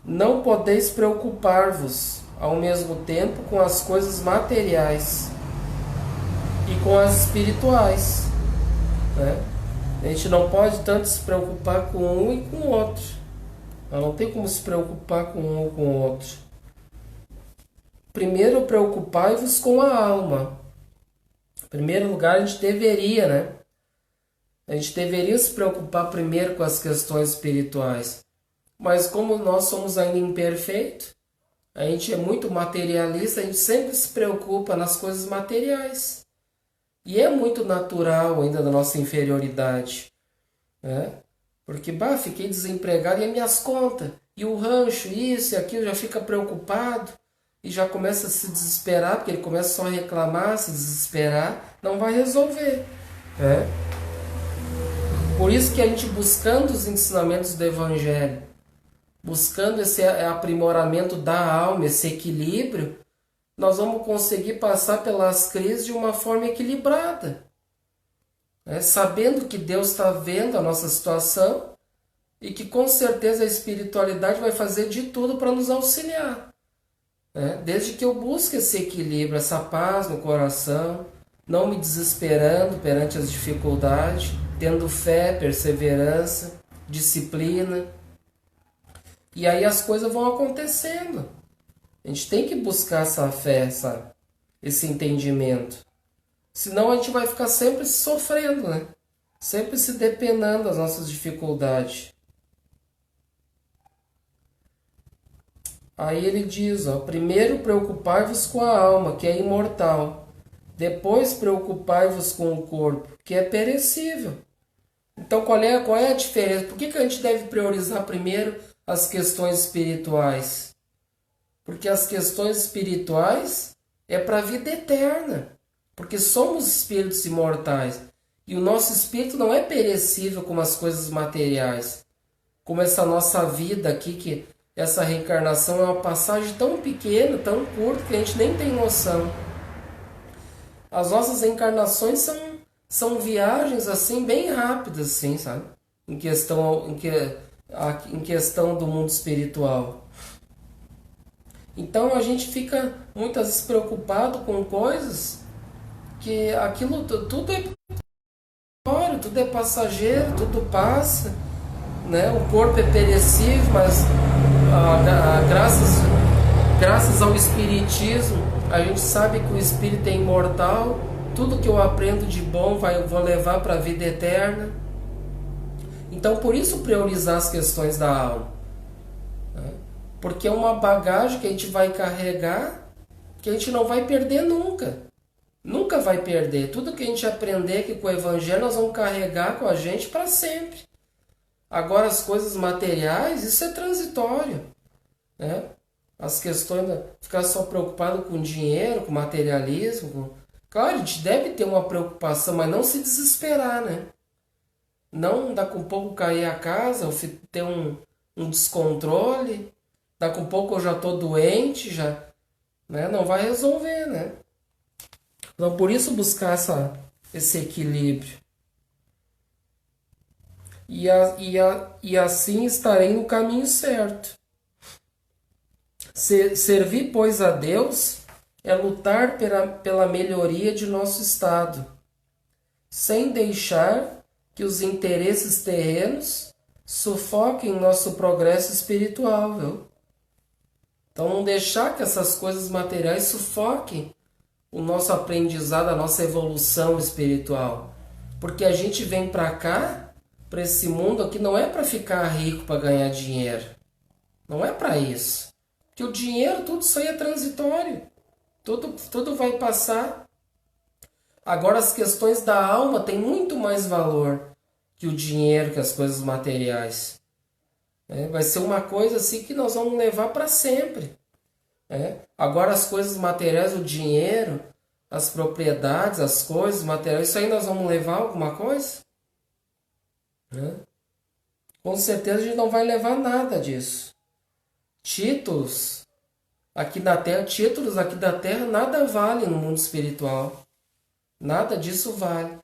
Não podeis preocupar-vos ao mesmo tempo com as coisas materiais e com as espirituais, né? A gente não pode tanto se preocupar com um e com o outro. Não tem como se preocupar com um ou com o outro. Primeiro, preocupai-vos com a alma. Em primeiro lugar, a gente deveria, né? A gente deveria se preocupar primeiro com as questões espirituais. Mas como nós somos ainda imperfeitos, a gente é muito materialista, a gente sempre se preocupa nas coisas materiais. E é muito natural ainda da nossa inferioridade, né? Porque, fiquei desempregado e as minhas contas, e o rancho, isso e aquilo, já fica preocupado e já começa a se desesperar, porque ele começa só a reclamar, se desesperar, não vai resolver, né? Por isso que a gente, buscando os ensinamentos do Evangelho, buscando esse aprimoramento da alma, esse equilíbrio, nós vamos conseguir passar pelas crises de uma forma equilibrada, né? Sabendo que Deus está vendo a nossa situação e que com certeza a espiritualidade vai fazer de tudo para nos auxiliar, né? Desde que eu busque esse equilíbrio, essa paz no coração, não me desesperando perante as dificuldades, tendo fé, perseverança, disciplina. E aí as coisas vão acontecendo. A gente tem que buscar essa fé, sabe? Esse entendimento. Senão a gente vai ficar sempre sofrendo, né? Sempre se depenando das nossas dificuldades. Aí ele diz, primeiro preocupai-vos com a alma, que é imortal. Depois preocupai-vos com o corpo, que é perecível. Então qual é a diferença? Por que a gente deve priorizar primeiro as questões espirituais? Porque as questões espirituais é para a vida eterna. Porque somos espíritos imortais. E o nosso espírito não é perecível como as coisas materiais. Como essa nossa vida aqui, que essa reencarnação é uma passagem tão pequena, tão curta, que a gente nem tem noção. As nossas reencarnações são viagens assim bem rápidas, assim, sabe? Em questão do mundo espiritual. Então a gente fica muitas vezes preocupado com coisas que aquilo tudo é tudo é passageiro, tudo passa, né? O corpo é perecível, mas graças ao Espiritismo, a gente sabe que o Espírito é imortal, tudo que eu aprendo de bom vou levar para a vida eterna. Então, por isso priorizar as questões da alma, né? Porque é uma bagagem que a gente vai carregar, que a gente não vai perder nunca. Nunca vai perder. Tudo que a gente aprender aqui com o Evangelho, nós vamos carregar com a gente para sempre. Agora, as coisas materiais, isso é transitório, né? As questões, ficar só preocupado com dinheiro, com materialismo. Claro, a gente deve ter uma preocupação, mas não se desesperar, né? Não daqui a pouco cair a casa, ou ter um descontrole. Daqui a pouco eu já estou doente, já, né? Não vai resolver, né? Então, por isso buscar esse equilíbrio. E assim estarei no caminho certo. Servir, pois, a Deus é lutar pela melhoria de nosso estado, sem deixar que os interesses terrenos sufoquem nosso progresso espiritual, viu? Então, não deixar que essas coisas materiais sufoquem o nosso aprendizado, a nossa evolução espiritual. Porque a gente vem para cá, para esse mundo aqui, não é para ficar rico, para ganhar dinheiro. Não é para isso. Porque o dinheiro, tudo isso aí é transitório. Tudo vai passar. Agora, as questões da alma têm muito mais valor que o dinheiro, que as coisas materiais. Vai ser uma coisa assim que nós vamos levar para sempre. Agora, as coisas materiais, o dinheiro, as propriedades, as coisas materiais, isso aí nós vamos levar alguma coisa? Com certeza a gente não vai levar nada disso. Títulos aqui da Terra nada vale no mundo espiritual. Nada disso vale.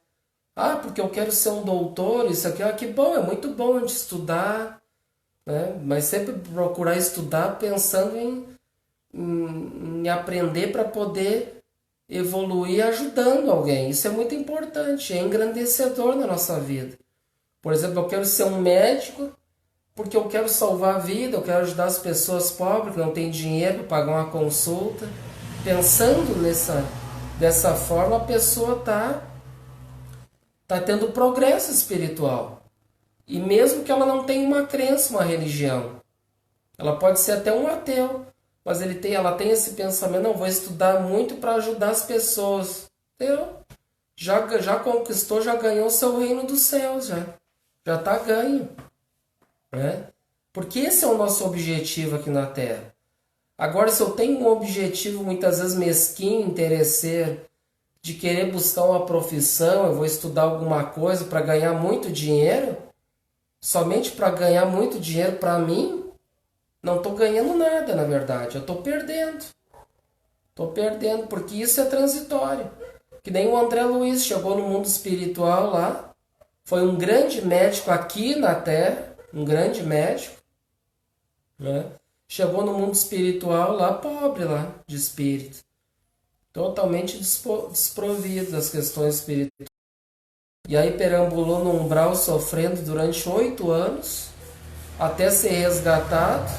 Porque eu quero ser um doutor, isso aqui, que bom, é muito bom a gente estudar, né? Mas sempre procurar estudar pensando em aprender para poder evoluir ajudando alguém. Isso é muito importante, é engrandecedor na nossa vida. Por exemplo, eu quero ser um médico porque eu quero salvar a vida, eu quero ajudar as pessoas pobres que não têm dinheiro para pagar uma consulta. Pensando dessa forma, a pessoa tá tendo progresso espiritual. E mesmo que ela não tenha uma crença, uma religião, ela pode ser até um ateu, mas ela tem esse pensamento: não, vou estudar muito para ajudar as pessoas. Entendeu? Já conquistou, já ganhou o seu reino dos céus, já está ganho. Porque esse é o nosso objetivo aqui na Terra. Agora, se eu tenho um objetivo muitas vezes mesquinho, interesseiro, de querer buscar uma profissão, eu vou estudar alguma coisa para ganhar muito dinheiro, somente para ganhar muito dinheiro para mim, não estou ganhando nada, na verdade. Eu estou perdendo. Estou perdendo, porque isso é transitório. Que nem o André Luiz chegou no mundo espiritual lá, foi um grande médico aqui na Terra, um grande médico, né? Chegou no mundo espiritual lá, pobre lá, de espírito. Totalmente desprovido das questões espirituais. E aí perambulou no umbral sofrendo durante 8 anos, até ser resgatado.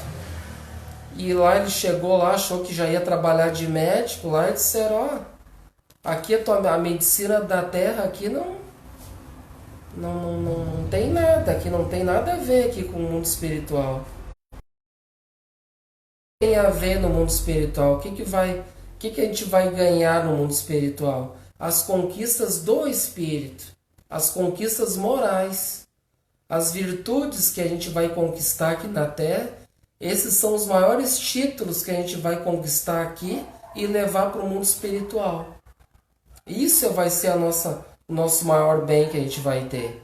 E lá ele chegou lá, achou que já ia trabalhar de médico lá, e disseram: aqui a medicina da Terra aqui não tem nada, aqui não tem nada a ver aqui com o mundo espiritual. Tem a ver no mundo espiritual? O que a gente vai ganhar no mundo espiritual? As conquistas do espírito, as conquistas morais, as virtudes que a gente vai conquistar aqui na Terra. Esses são os maiores títulos que a gente vai conquistar aqui e levar para o mundo espiritual. Isso vai ser o nosso maior bem que a gente vai ter.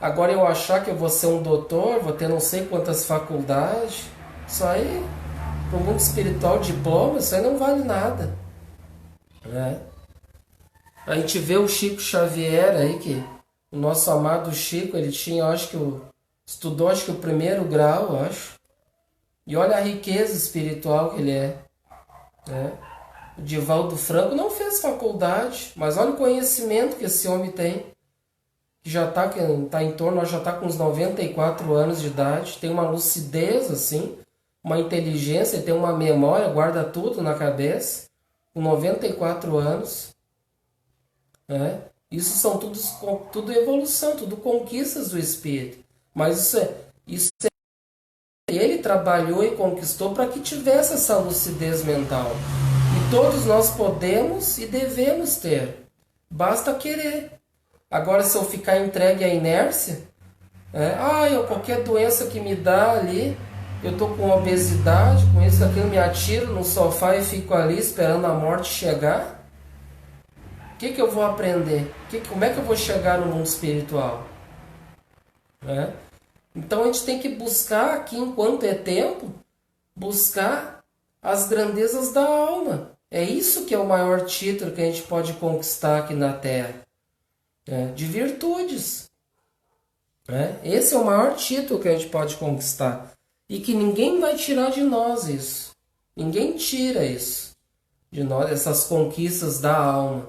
Agora, eu achar que eu vou ser um doutor, vou ter não sei quantas faculdades, isso aí, para o mundo espiritual, diploma, isso aí não vale nada. A gente vê o Chico Xavier aí, que o nosso amado Chico, ele tinha, estudou o primeiro grau, eu acho. E olha a riqueza espiritual que ele é. O Divaldo Franco não fez faculdade, mas olha o conhecimento que esse homem tem. que já tá em torno, já está com uns 94 anos de idade, tem uma lucidez assim, uma inteligência, tem uma memória, guarda tudo na cabeça, com 94 anos. Né? Isso são tudo evolução, tudo conquistas do espírito. Mas ele trabalhou e conquistou para que tivesse essa lucidez mental. E todos nós podemos e devemos ter. Basta querer. Agora, se eu ficar entregue à inércia, qualquer doença que me dá ali, eu tô com obesidade, com isso, aquilo, me atiro no sofá e fico ali esperando a morte chegar. O que eu vou aprender? Como é que eu vou chegar no mundo espiritual? Né? Então a gente tem que buscar aqui, enquanto é tempo, buscar as grandezas da alma. É isso que é o maior título que a gente pode conquistar aqui na Terra. De virtudes. Esse é o maior título que a gente pode conquistar. E que ninguém vai tirar de nós isso. Ninguém tira isso de nós, essas conquistas da alma.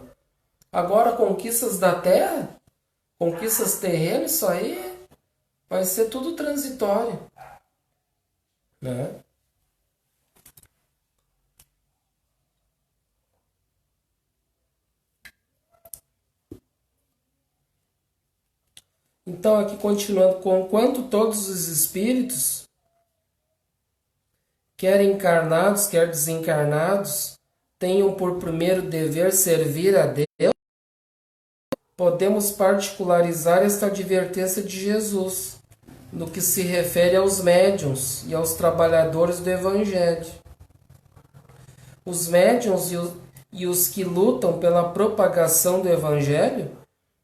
Agora, conquistas da terra, conquistas terrenas, isso aí vai ser tudo transitório. Né? Então, aqui continuando, conquanto todos os espíritos, quer encarnados, quer desencarnados, tenham por primeiro dever servir a Deus, podemos particularizar esta advertência de Jesus, no que se refere aos médiuns e aos trabalhadores do Evangelho. Os médiuns e os que lutam pela propagação do Evangelho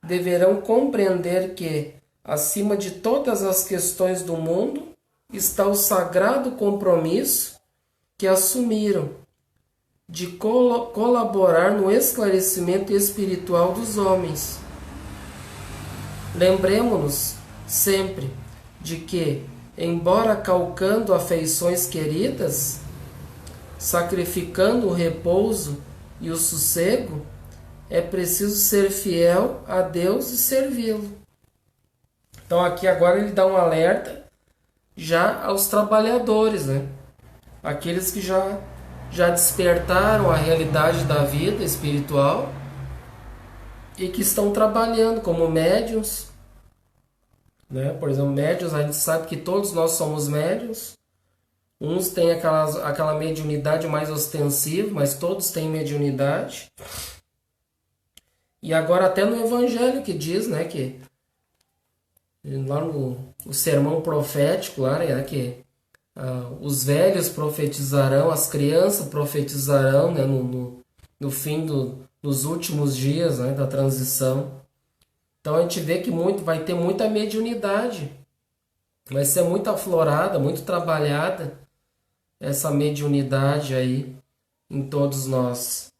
deverão compreender que, acima de todas as questões do mundo, está o sagrado compromisso que assumiram de colaborar no esclarecimento espiritual dos homens. Lembremos-nos sempre de que, embora calcando afeições queridas, sacrificando o repouso e o sossego, é preciso ser fiel a Deus e servi-lo. Então aqui agora ele dá um alerta já aos trabalhadores, né? Aqueles que já despertaram a realidade da vida espiritual e que estão trabalhando como médiuns, né? Por exemplo, médiuns, a gente sabe que todos nós somos médiuns. Uns têm aquela mediunidade mais ostensiva, mas todos têm mediunidade. E agora até no Evangelho que diz, né, que lá no sermão profético, lá, né, que os velhos profetizarão, as crianças profetizarão, né, no fim dos últimos dias, né, da transição. Então a gente vê que vai ter muita mediunidade, vai ser muito aflorada, muito trabalhada essa mediunidade aí em todos nós.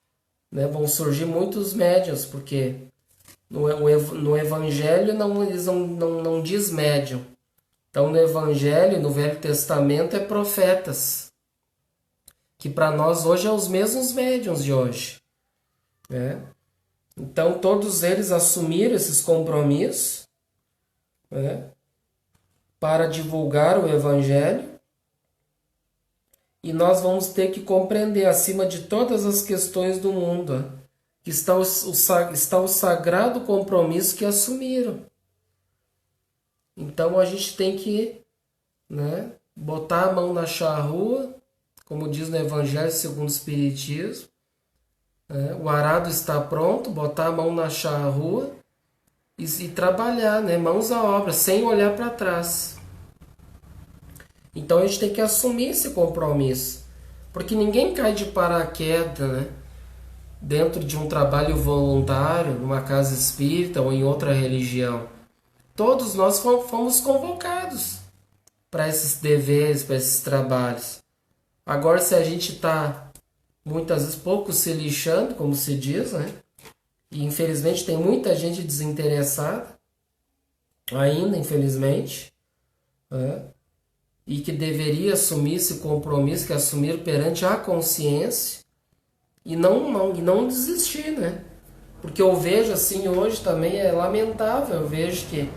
Né? Vão surgir muitos médiuns, porque no Evangelho eles não diz médium. Então no Evangelho, no Velho Testamento, é profetas, que para nós hoje é os mesmos médiuns de hoje. Né? Então todos eles assumiram esses compromissos, né, para divulgar o Evangelho. E nós vamos ter que compreender, acima de todas as questões do mundo, que está o sagrado compromisso que assumiram. Então a gente tem que, né, botar a mão na charrua, como diz no Evangelho segundo o Espiritismo. O arado está pronto, botar a mão na charrua e trabalhar, né, mãos à obra, sem olhar para trás. Então a gente tem que assumir esse compromisso, porque ninguém cai de paraquedas, né, dentro de um trabalho voluntário, numa casa espírita ou em outra religião. Todos nós fomos convocados para esses deveres, para esses trabalhos. Agora, se a gente está muitas vezes pouco se lixando, como se diz, né, e infelizmente tem muita gente desinteressada, ainda infelizmente, né, e que deveria assumir esse compromisso, que assumir perante a consciência e não desistir, né? Porque eu vejo assim hoje também, é lamentável, eu vejo que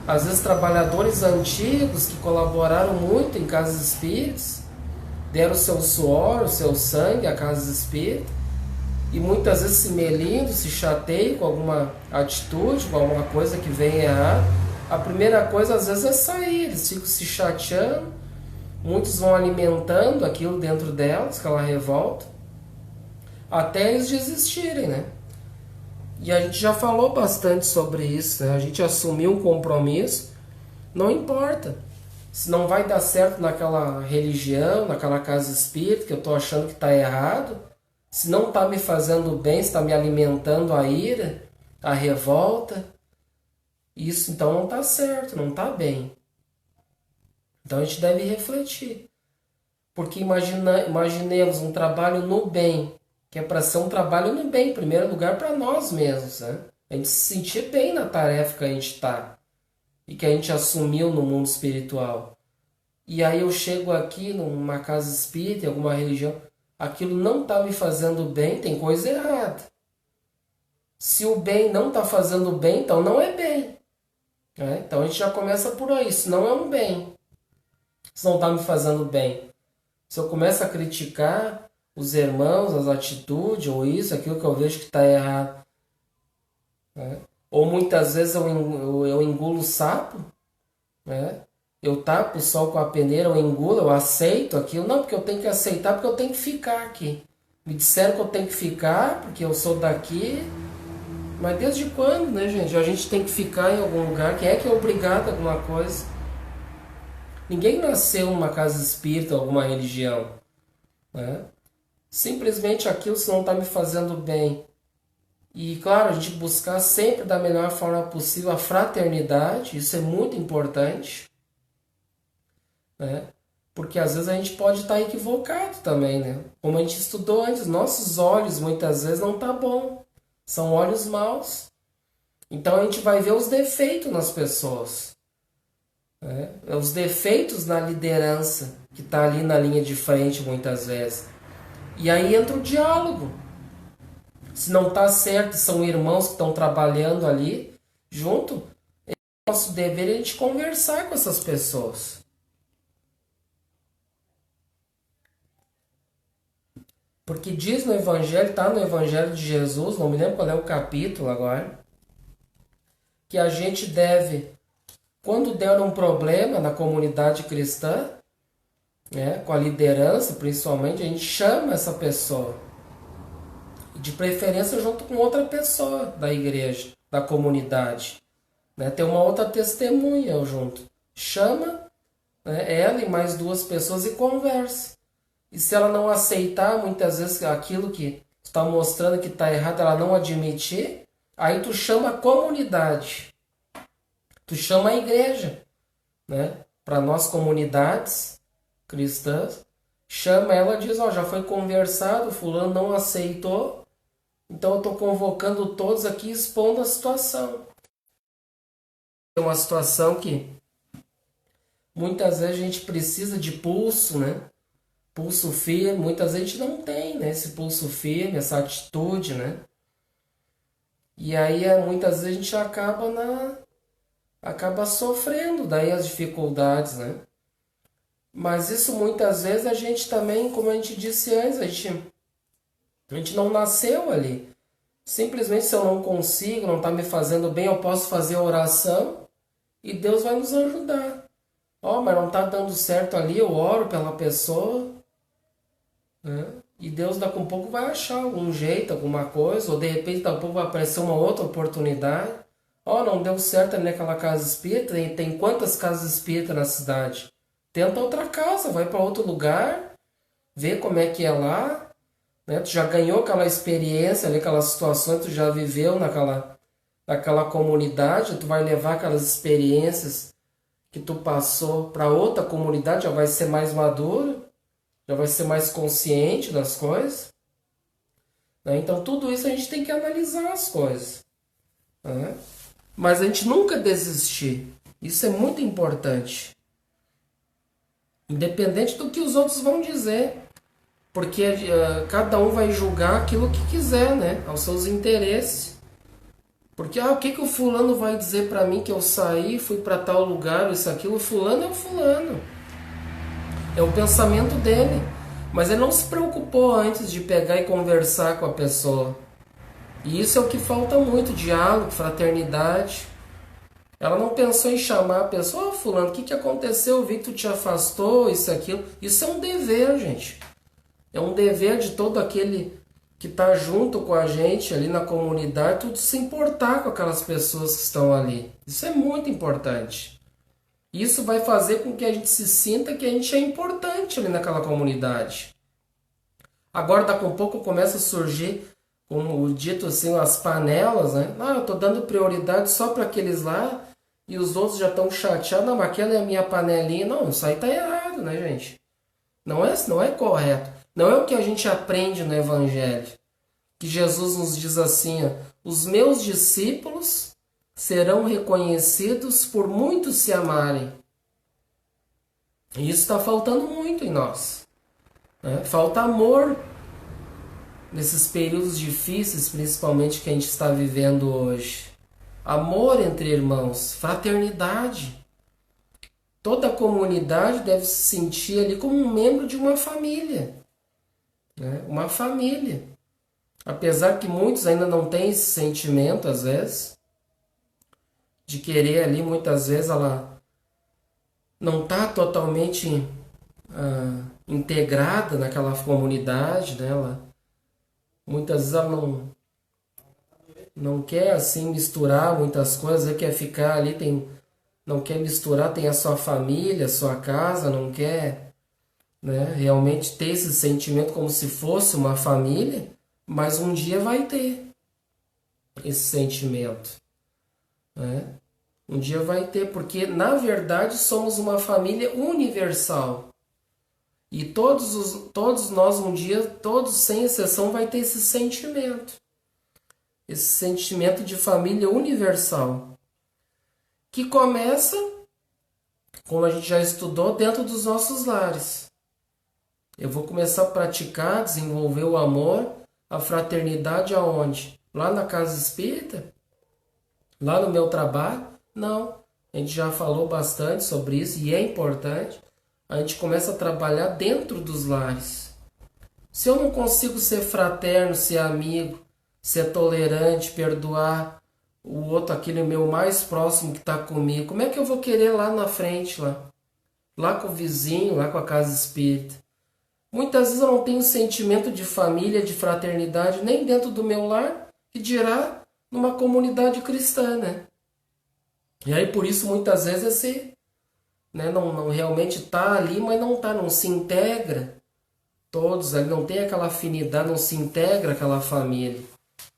às vezes trabalhadores antigos que colaboraram muito em casas espíritas, deram o seu suor, o seu sangue à casa espírita, e muitas vezes se melindram, se chateiam com alguma atitude, com alguma coisa que vem errado. A primeira coisa às vezes é sair, eles ficam se chateando, muitos vão alimentando aquilo dentro delas, aquela revolta, até eles desistirem, né? E a gente já falou bastante sobre isso, né? A gente assumiu um compromisso, não importa se não vai dar certo naquela religião, naquela casa espírita, que eu estou achando que está errado, se não está me fazendo bem, se está me alimentando a ira, a revolta, isso então não está certo, não está bem. Então a gente deve refletir. Porque imaginemos um trabalho no bem, que é para ser um trabalho no bem, em primeiro lugar para nós mesmos, né? A gente se sentir bem na tarefa que a gente está e que a gente assumiu no mundo espiritual. E aí eu chego aqui numa casa espírita, em alguma religião, aquilo não está me fazendo bem, tem coisa errada. Se o bem não está fazendo bem, então não é bem. Né? Então a gente já começa por aí, isso não é um bem. Se não está me fazendo bem. Se eu começo a criticar os irmãos, as atitudes, ou isso, aquilo que eu vejo que está errado. Né? Ou muitas vezes eu engulo o sapo, né? Eu tapo o sol com a peneira, eu engulo, eu aceito aquilo. Não, porque eu tenho que aceitar, porque eu tenho que ficar aqui. Me disseram que eu tenho que ficar, porque eu sou daqui. Mas desde quando, né, gente? A gente tem que ficar em algum lugar. Quem é que é obrigado a alguma coisa? Ninguém nasceu numa casa espírita, alguma religião. Né? Simplesmente aquilo se não está me fazendo bem. E claro, a gente buscar sempre da melhor forma possível a fraternidade, isso é muito importante. Né? Porque às vezes a gente pode estar equivocado também, né? Como a gente estudou antes, nossos olhos muitas vezes não tá bom. São olhos maus. Então a gente vai ver os defeitos nas pessoas. Né? Os defeitos na liderança que está ali na linha de frente muitas vezes. E aí entra o diálogo. Se não está certo, são irmãos que estão trabalhando ali junto, é nosso dever a gente conversar com essas pessoas. Porque diz no Evangelho, está no Evangelho de Jesus, não me lembro qual é o capítulo agora, que a gente deve, quando der um problema na comunidade cristã, né, com a liderança principalmente, a gente chama essa pessoa. De preferência junto com outra pessoa da igreja, da comunidade. Né? Tem uma outra testemunha junto. Chama, né, ela e mais duas pessoas e conversa. E se ela não aceitar, muitas vezes, aquilo que está mostrando que está errado, ela não admitir, aí tu chama a comunidade. Tu chama a igreja. Né? Para nós, comunidades cristãs, chama ela e diz, ó, já foi conversado, fulano não aceitou, então eu estou convocando todos aqui expondo a situação. É uma situação que muitas vezes a gente precisa de pulso, né? Pulso firme, muitas vezes a gente não tem, né? Esse pulso firme, essa atitude, né? E aí muitas vezes a gente acaba sofrendo daí as dificuldades, né? Mas isso muitas vezes a gente também, como a gente disse antes, a gente não nasceu ali. Simplesmente se eu não consigo, não está me fazendo bem, eu posso fazer oração e Deus vai nos ajudar. Ó, mas não está dando certo ali, eu oro pela pessoa. Né? E Deus daqui a um pouco vai achar algum jeito, alguma coisa, ou de repente daqui a pouco vai aparecer uma outra oportunidade. Ó, não deu certo ali naquela casa espírita, tem quantas casas espíritas na cidade? Tenta outra casa, vai para outro lugar, vê como é que é lá. Né? Tu já ganhou aquela experiência, ali, aquelas situações que tu já viveu naquela comunidade, tu vai levar aquelas experiências que tu passou para outra comunidade, já vai ser mais maduro, já vai ser mais consciente das coisas. Né? Então tudo isso a gente tem que analisar as coisas. Né? Mas a gente nunca desistir. Isso é muito importante. Independente do que os outros vão dizer. Porque cada um vai julgar aquilo que quiser, né? Aos seus interesses. Porque, o que o fulano vai dizer pra mim que eu saí, fui pra tal lugar, isso, aquilo? O fulano é o fulano. É o pensamento dele. Mas ele não se preocupou antes de pegar e conversar com a pessoa. E isso é o que falta muito, diálogo, fraternidade. Ela não pensou em chamar a pessoa, fulano, o que aconteceu? Eu vi que tu te afastou, isso, aquilo. Isso é um dever, gente. É um dever de todo aquele que está junto com a gente ali na comunidade, tudo se importar com aquelas pessoas que estão ali. Isso é muito importante. Isso vai fazer com que a gente se sinta que a gente é importante ali naquela comunidade. Agora, daqui a pouco começa a surgir, como dito assim, as panelas, né? Eu estou dando prioridade só para aqueles lá e os outros já estão chateados. Não, mas aquela é a minha panelinha. Não, isso aí está errado, né, gente? Não é correto. Não é o que a gente aprende no Evangelho. Que Jesus nos diz assim, os meus discípulos serão reconhecidos por muitos se amarem. E isso está faltando muito em nós. Né? Falta amor nesses períodos difíceis, principalmente que a gente está vivendo hoje. Amor entre irmãos, fraternidade. Toda a comunidade deve se sentir ali como um membro de uma família. Né? Uma família. Apesar que muitos ainda não têm esse sentimento, às vezes, de querer ali, muitas vezes ela não está totalmente integrada naquela comunidade, né? Muitas vezes ela não quer assim misturar muitas coisas, quer ficar ali, não quer misturar, tem a sua família, a sua casa, não quer, né, realmente ter esse sentimento como se fosse uma família, mas um dia vai ter esse sentimento, né? Um dia vai ter, porque na verdade somos uma família universal. E todos nós um dia, todos sem exceção, vai ter esse sentimento. Esse sentimento de família universal. Que começa, como a gente já estudou, dentro dos nossos lares. Eu vou começar a praticar, desenvolver o amor, a fraternidade aonde? Lá na casa espírita? Lá no meu trabalho? Não. A gente já falou bastante sobre isso e é importante. A gente começa a trabalhar dentro dos lares. Se eu não consigo ser fraterno, ser amigo, ser tolerante, perdoar o outro, aquele meu mais próximo que está comigo, como é que eu vou querer lá na frente, lá com o vizinho, lá com a casa espírita? Muitas vezes eu não tenho sentimento de família, de fraternidade, nem dentro do meu lar, que dirá numa comunidade cristã, né? E aí por isso muitas vezes né, não realmente está ali, mas não se integra. Todos ali não tem aquela afinidade, não se integra aquela família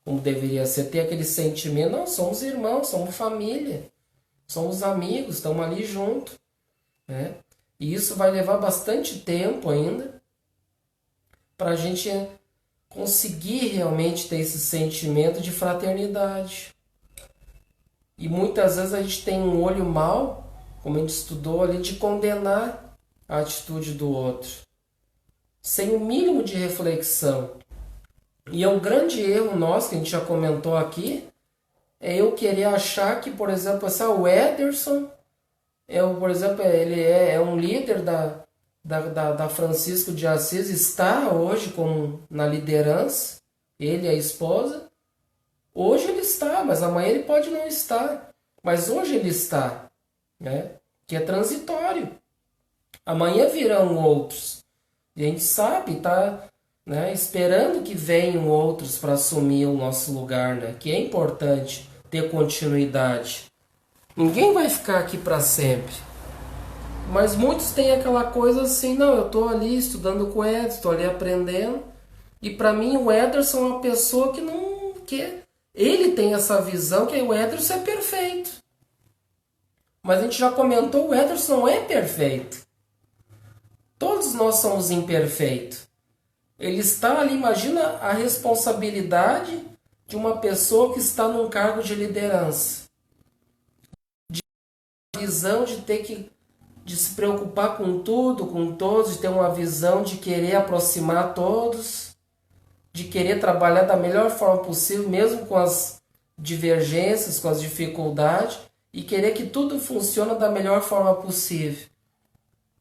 como deveria ser. Tem aquele sentimento, não, somos irmãos, somos família, somos amigos, estamos ali juntos, né? E isso vai levar bastante tempo ainda para a gente conseguir realmente ter esse sentimento de fraternidade. E muitas vezes a gente tem um olho mau, como a gente estudou ali, de condenar a atitude do outro, sem o mínimo de reflexão. E é um grande erro nosso, que a gente já comentou aqui, é eu querer achar que, por exemplo, o Ederson, por exemplo, ele é um líder da Francisco de Assis, está hoje na liderança, ele e a esposa. Hoje ele está, mas amanhã ele pode não estar. Mas hoje ele está, né? Que é transitório. Amanhã virão outros. E a gente sabe, está, né, esperando que venham outros para assumir o nosso lugar, né? Que é importante ter continuidade. Ninguém vai ficar aqui para sempre. Mas muitos têm aquela coisa assim, não, eu estou ali estudando com o Ederson, estou ali aprendendo. E para mim o Ederson é uma pessoa que não quer. Ele tem essa visão que o Ederson é perfeito. Mas a gente já comentou, o Ederson não é perfeito. Todos nós somos imperfeitos. Ele está ali, imagina a responsabilidade de uma pessoa que está num cargo de liderança. De visão de ter de se preocupar com tudo, com todos, de ter uma visão de querer aproximar todos, de querer trabalhar da melhor forma possível, mesmo com as divergências, com as dificuldades e querer que tudo funcione da melhor forma possível.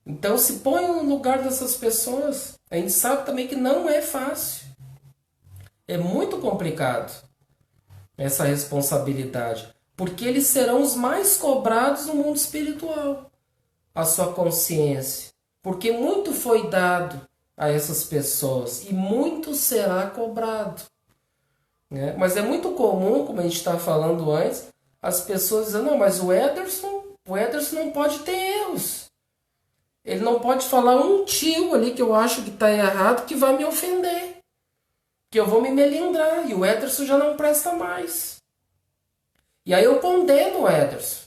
Então se põe no lugar dessas pessoas. A gente sabe também que não é fácil. É muito complicado essa responsabilidade. Porque eles serão os mais cobrados no mundo espiritual. A sua consciência. Porque muito foi dado a essas pessoas e muito será cobrado. Né? Mas é muito comum, como a gente estava falando antes, as pessoas dizendo, não, mas o Ederson não pode ter erros. Ele não pode falar um tio ali que eu acho que está errado que vai me ofender. Que eu vou me melindrar e o Ederson já não presta mais. E aí eu condeno o Ederson.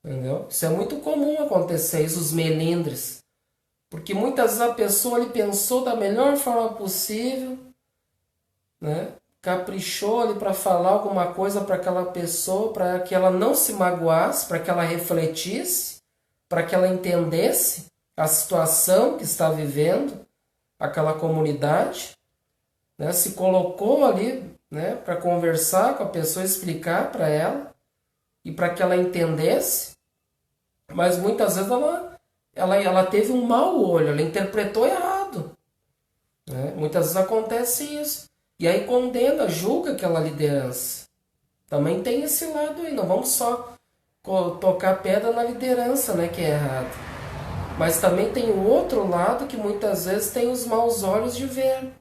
Entendeu? Isso é muito comum acontecer, isso, os melindres. Porque muitas vezes a pessoa ali pensou da melhor forma possível, né? Caprichou ali para falar alguma coisa para aquela pessoa, para que ela não se magoasse, para que ela refletisse, para que ela entendesse a situação que está vivendo aquela comunidade, né? Se colocou ali, né, para conversar com a pessoa, explicar para ela e para que ela entendesse, mas muitas vezes ela teve um mau olho, ela interpretou errado, né? Muitas vezes acontece isso. E aí condena, julga aquela liderança. Também tem esse lado aí. Não vamos só tocar pedra na liderança, né, que é errado. Mas também tem o outro lado que muitas vezes tem os maus olhos de ver.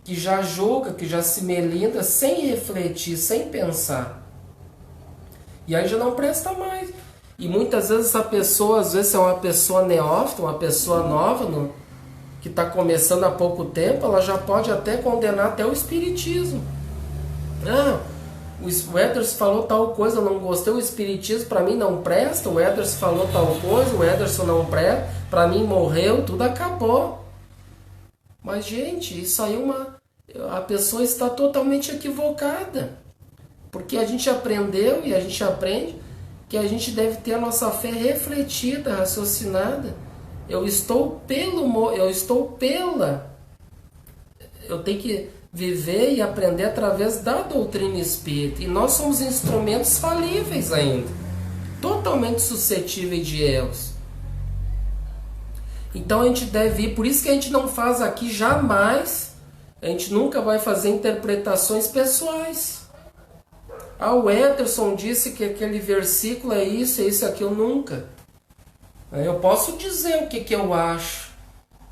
Que já julga, que já se melinda sem refletir, sem pensar. E aí já não presta mais. E muitas vezes essa pessoa, às vezes é uma pessoa neófita, uma pessoa nova, que está começando há pouco tempo, ela já pode até condenar até o espiritismo. Ah, o Ederson falou tal coisa, eu não gostei, o espiritismo para mim não presta, o Ederson falou tal coisa, o Ederson não presta, para mim morreu, tudo acabou. Mas, gente, isso aí a pessoa está totalmente equivocada. Porque a gente aprendeu e a gente aprende que a gente deve ter a nossa fé refletida, raciocinada. Eu tenho que viver e aprender através da doutrina espírita. E nós somos instrumentos falíveis ainda, totalmente suscetíveis de erros. Então a gente deve ir, por isso que a gente não faz aqui jamais, a gente nunca vai fazer interpretações pessoais. Ah, o Ederson disse que aquele versículo é isso, aquilo, nunca. Eu posso dizer o que eu acho.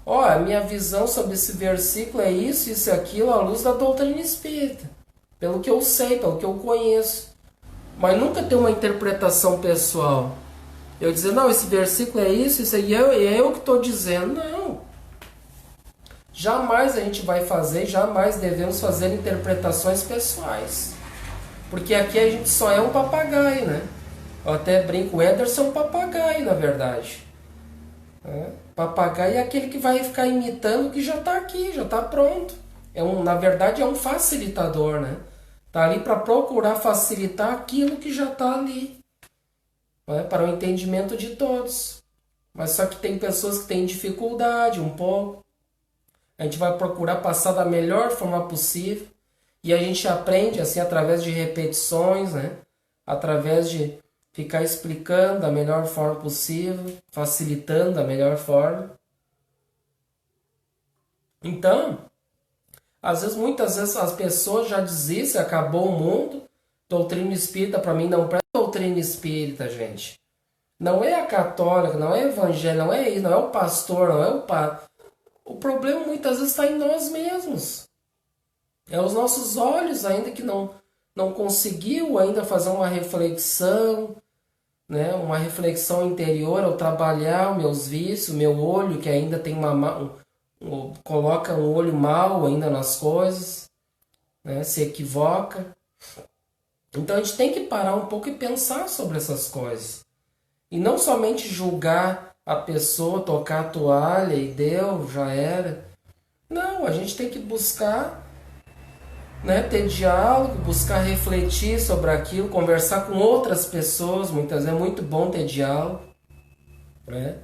A minha visão sobre esse versículo é isso, aquilo, à luz da doutrina espírita. Pelo que eu sei, pelo que eu conheço. Mas nunca ter uma interpretação pessoal. Eu dizer, não, esse versículo é isso, e é eu que estou dizendo. Não. Jamais a gente vai fazer, jamais devemos fazer interpretações pessoais. Porque aqui a gente só é um papagaio, né? Eu até brinco, o Ederson é um papagaio, na verdade. Papagaio é aquele que vai ficar imitando o que já está aqui, já está pronto. Na verdade é um facilitador, né? Está ali para procurar facilitar aquilo que já está ali. Para o entendimento de todos. Mas só que tem pessoas que têm dificuldade um pouco. A gente vai procurar passar da melhor forma possível. E a gente aprende assim através de repetições, né? Através de ficar explicando da melhor forma possível, facilitando da melhor forma. Então, muitas vezes as pessoas já desistem, acabou o mundo, doutrina espírita para mim não presta. Doutrina espírita, gente. Não é a católica, não é evangélica, não é isso, não é o pastor, não é o padre. O problema muitas vezes está em nós mesmos. É os nossos olhos ainda que não conseguiu ainda fazer uma reflexão, né? Uma reflexão interior ao trabalhar os meus vícios, meu olho que ainda tem coloca um olho mau ainda nas coisas, né? Se equivoca. Então a gente tem que parar um pouco e pensar sobre essas coisas. E não somente julgar a pessoa, tocar a toalha e deu, já era. Não, a gente tem que buscar, né, ter diálogo, buscar refletir sobre aquilo, conversar com outras pessoas. Muitas vezes é muito bom ter diálogo, né?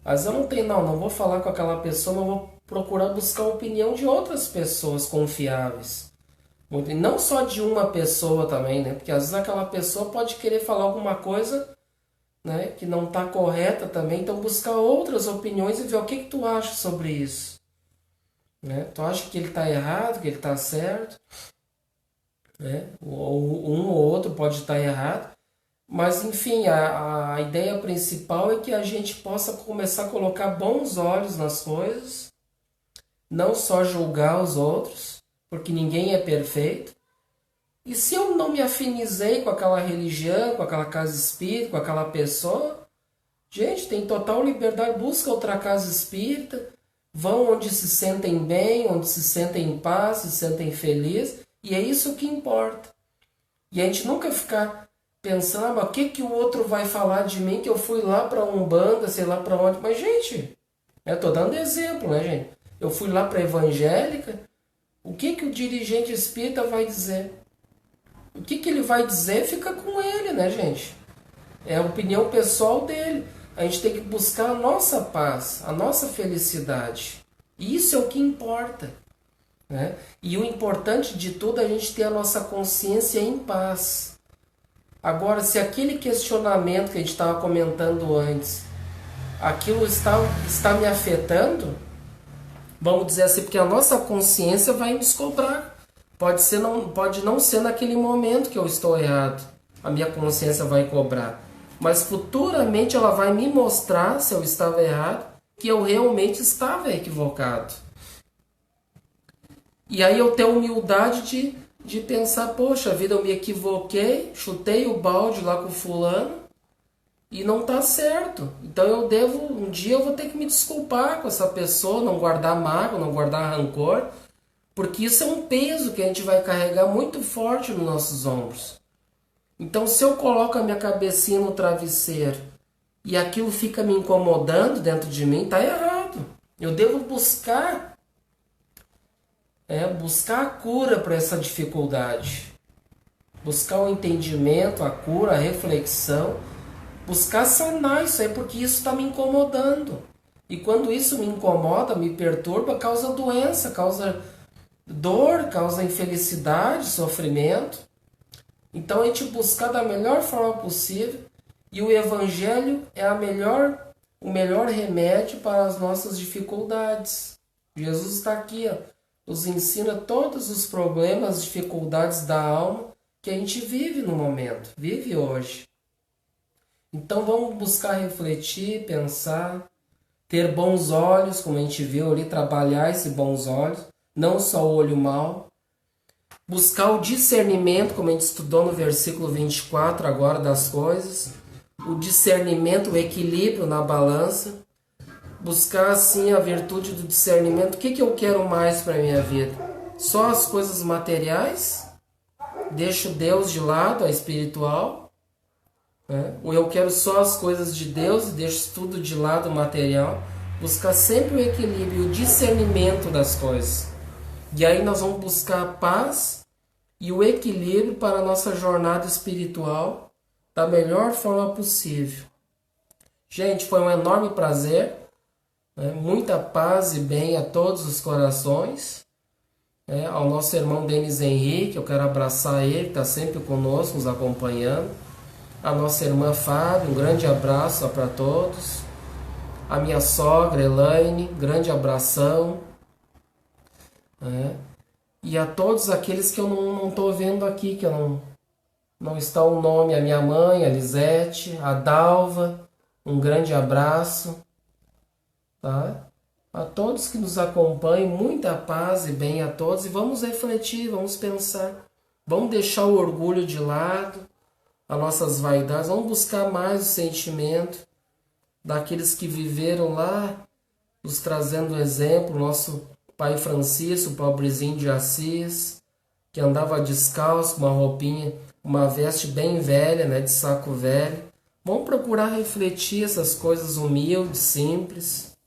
Mas eu não vou falar com aquela pessoa, não vou procurar buscar a opinião de outras pessoas confiáveis. E não só de uma pessoa também, né? Porque às vezes aquela pessoa pode querer falar alguma coisa, né, que não está correta também. Então buscar outras opiniões e ver o que tu acha sobre isso. Né? Tu acha que ele está errado, que ele está certo? Né? Ou um ou outro pode estar errado. Mas enfim, a ideia principal é que a gente possa começar a colocar bons olhos nas coisas. Não só julgar os outros, porque ninguém é perfeito. E se eu não me afinizei com aquela religião, com aquela casa espírita, com aquela pessoa, gente, tem total liberdade, busca outra casa espírita, vão onde se sentem bem, onde se sentem em paz, se sentem felizes, e é isso que importa. E a gente nunca ficar pensando, mas o que o outro vai falar de mim, que eu fui lá para Umbanda, sei lá para onde. Mas, gente, eu tô dando exemplo, né, gente? Eu fui lá para a evangélica, o que o dirigente espírita vai dizer? O que ele vai dizer fica com ele, né, gente? É a opinião pessoal dele. A gente tem que buscar a nossa paz, a nossa felicidade. E isso é o que importa. Né? E o importante de tudo é a gente ter a nossa consciência em paz. Agora, se aquele questionamento que a gente estava comentando antes, aquilo está me afetando, vamos dizer assim, porque a nossa consciência vai nos cobrar. Pode não ser naquele momento que eu estou errado. A minha consciência vai cobrar. Mas futuramente ela vai me mostrar, se eu estava errado, que eu realmente estava equivocado. E aí eu tenho humildade de pensar, poxa vida, eu me equivoquei, chutei o balde lá com o fulano e não está certo. Então um dia eu vou ter que me desculpar com essa pessoa, não guardar mágoa, não guardar rancor. Porque isso é um peso que a gente vai carregar muito forte nos nossos ombros. Então, se eu coloco a minha cabecinha no travesseiro e aquilo fica me incomodando dentro de mim, está errado. Eu devo buscar a cura para essa dificuldade. Buscar o entendimento, a cura, a reflexão. Buscar sanar isso aí, porque isso está me incomodando. E quando isso me incomoda, me perturba, causa doença, causa dor, causa infelicidade, sofrimento. Então a gente buscar da melhor forma possível, e o Evangelho é o melhor remédio para as nossas dificuldades. Jesus está aqui, nos ensina todos os problemas, dificuldades da alma que a gente vive no momento, vive hoje. Então vamos buscar refletir, pensar, ter bons olhos, como a gente viu ali, trabalhar esses bons olhos, não só o olho mau. Buscar o discernimento, como a gente estudou no versículo 24 agora das coisas. O discernimento, o equilíbrio na balança. Buscar assim a virtude do discernimento. O que eu quero mais para a minha vida? Só as coisas materiais? Deixo Deus de lado, a espiritual? Ou eu quero só as coisas de Deus e deixo tudo de lado, o material? Buscar sempre o equilíbrio, o discernimento das coisas. E aí nós vamos buscar a paz e o equilíbrio para a nossa jornada espiritual da melhor forma possível. Gente, foi um enorme prazer. Muita paz e bem a todos os corações. Ao nosso irmão Denis Henrique, eu quero abraçar ele, que está sempre conosco, nos acompanhando. A nossa irmã Fábio, um grande abraço para todos. A minha sogra Elaine, grande abração. E a todos aqueles que eu não estou vendo aqui, que eu não está o nome, a minha mãe, a Lisete, a Dalva, um grande abraço. Tá? A todos que nos acompanham, muita paz e bem a todos. E vamos refletir, vamos pensar. Vamos deixar o orgulho de lado, as nossas vaidades. Vamos buscar mais o sentimento daqueles que viveram lá, nos trazendo exemplo, nosso Pai Francisco, o pobrezinho de Assis, que andava descalço, com uma roupinha, uma veste bem velha, né, de saco velho. Vamos procurar refletir essas coisas humildes, simples,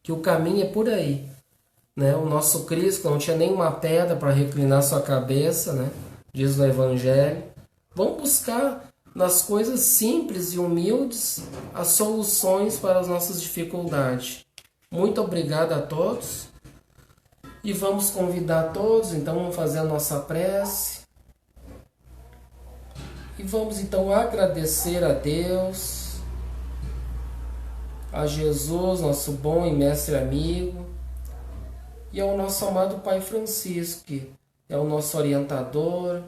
que o caminho é por aí. Né? O nosso Cristo não tinha nenhuma pedra para reclinar sua cabeça, né? Diz no Evangelho. Vamos buscar nas coisas simples e humildes as soluções para as nossas dificuldades. Muito obrigado a todos. E vamos convidar todos, então vamos fazer a nossa prece. E vamos então agradecer a Deus, a Jesus, nosso bom e mestre amigo, e ao nosso amado Pai Francisco, que é o nosso orientador,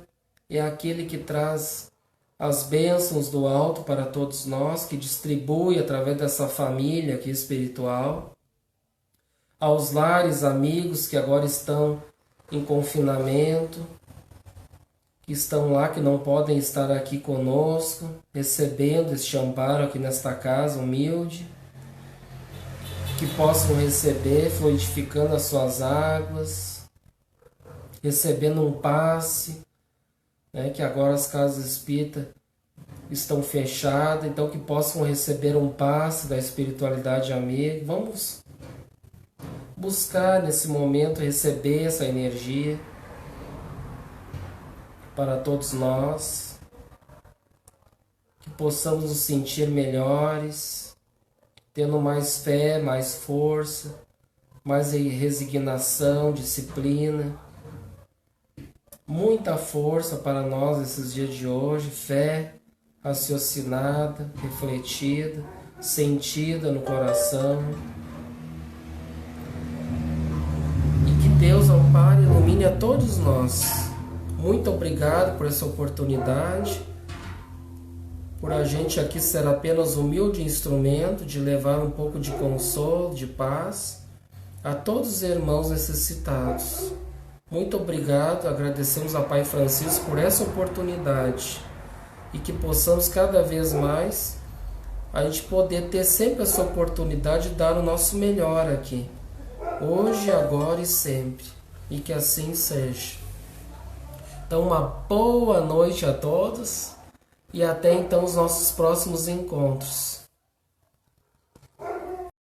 é aquele que traz as bênçãos do alto para todos nós, que distribui através dessa família aqui espiritual, aos lares amigos que agora estão em confinamento, que estão lá, que não podem estar aqui conosco, recebendo este amparo aqui nesta casa humilde, que possam receber, fluidificando as suas águas, recebendo um passe, né, que agora as casas espíritas estão fechadas, então que possam receber um passe da espiritualidade amiga. Vamos buscar nesse momento receber essa energia para todos nós, que possamos nos sentir melhores, tendo mais fé, mais força, mais resignação, disciplina, muita força para nós nesses dias de hoje, fé raciocinada, refletida, sentida no coração. E que Deus ampare e ilumine a todos nós. Muito obrigado por essa oportunidade, por a gente aqui ser apenas humilde instrumento de levar um pouco de consolo, de paz a todos os irmãos necessitados. Muito obrigado, agradecemos a Pai Francisco por essa oportunidade e que possamos cada vez mais a gente poder ter sempre essa oportunidade de dar o nosso melhor aqui, hoje, agora e sempre, e que assim seja. Então, uma boa noite a todos e até então os nossos próximos encontros.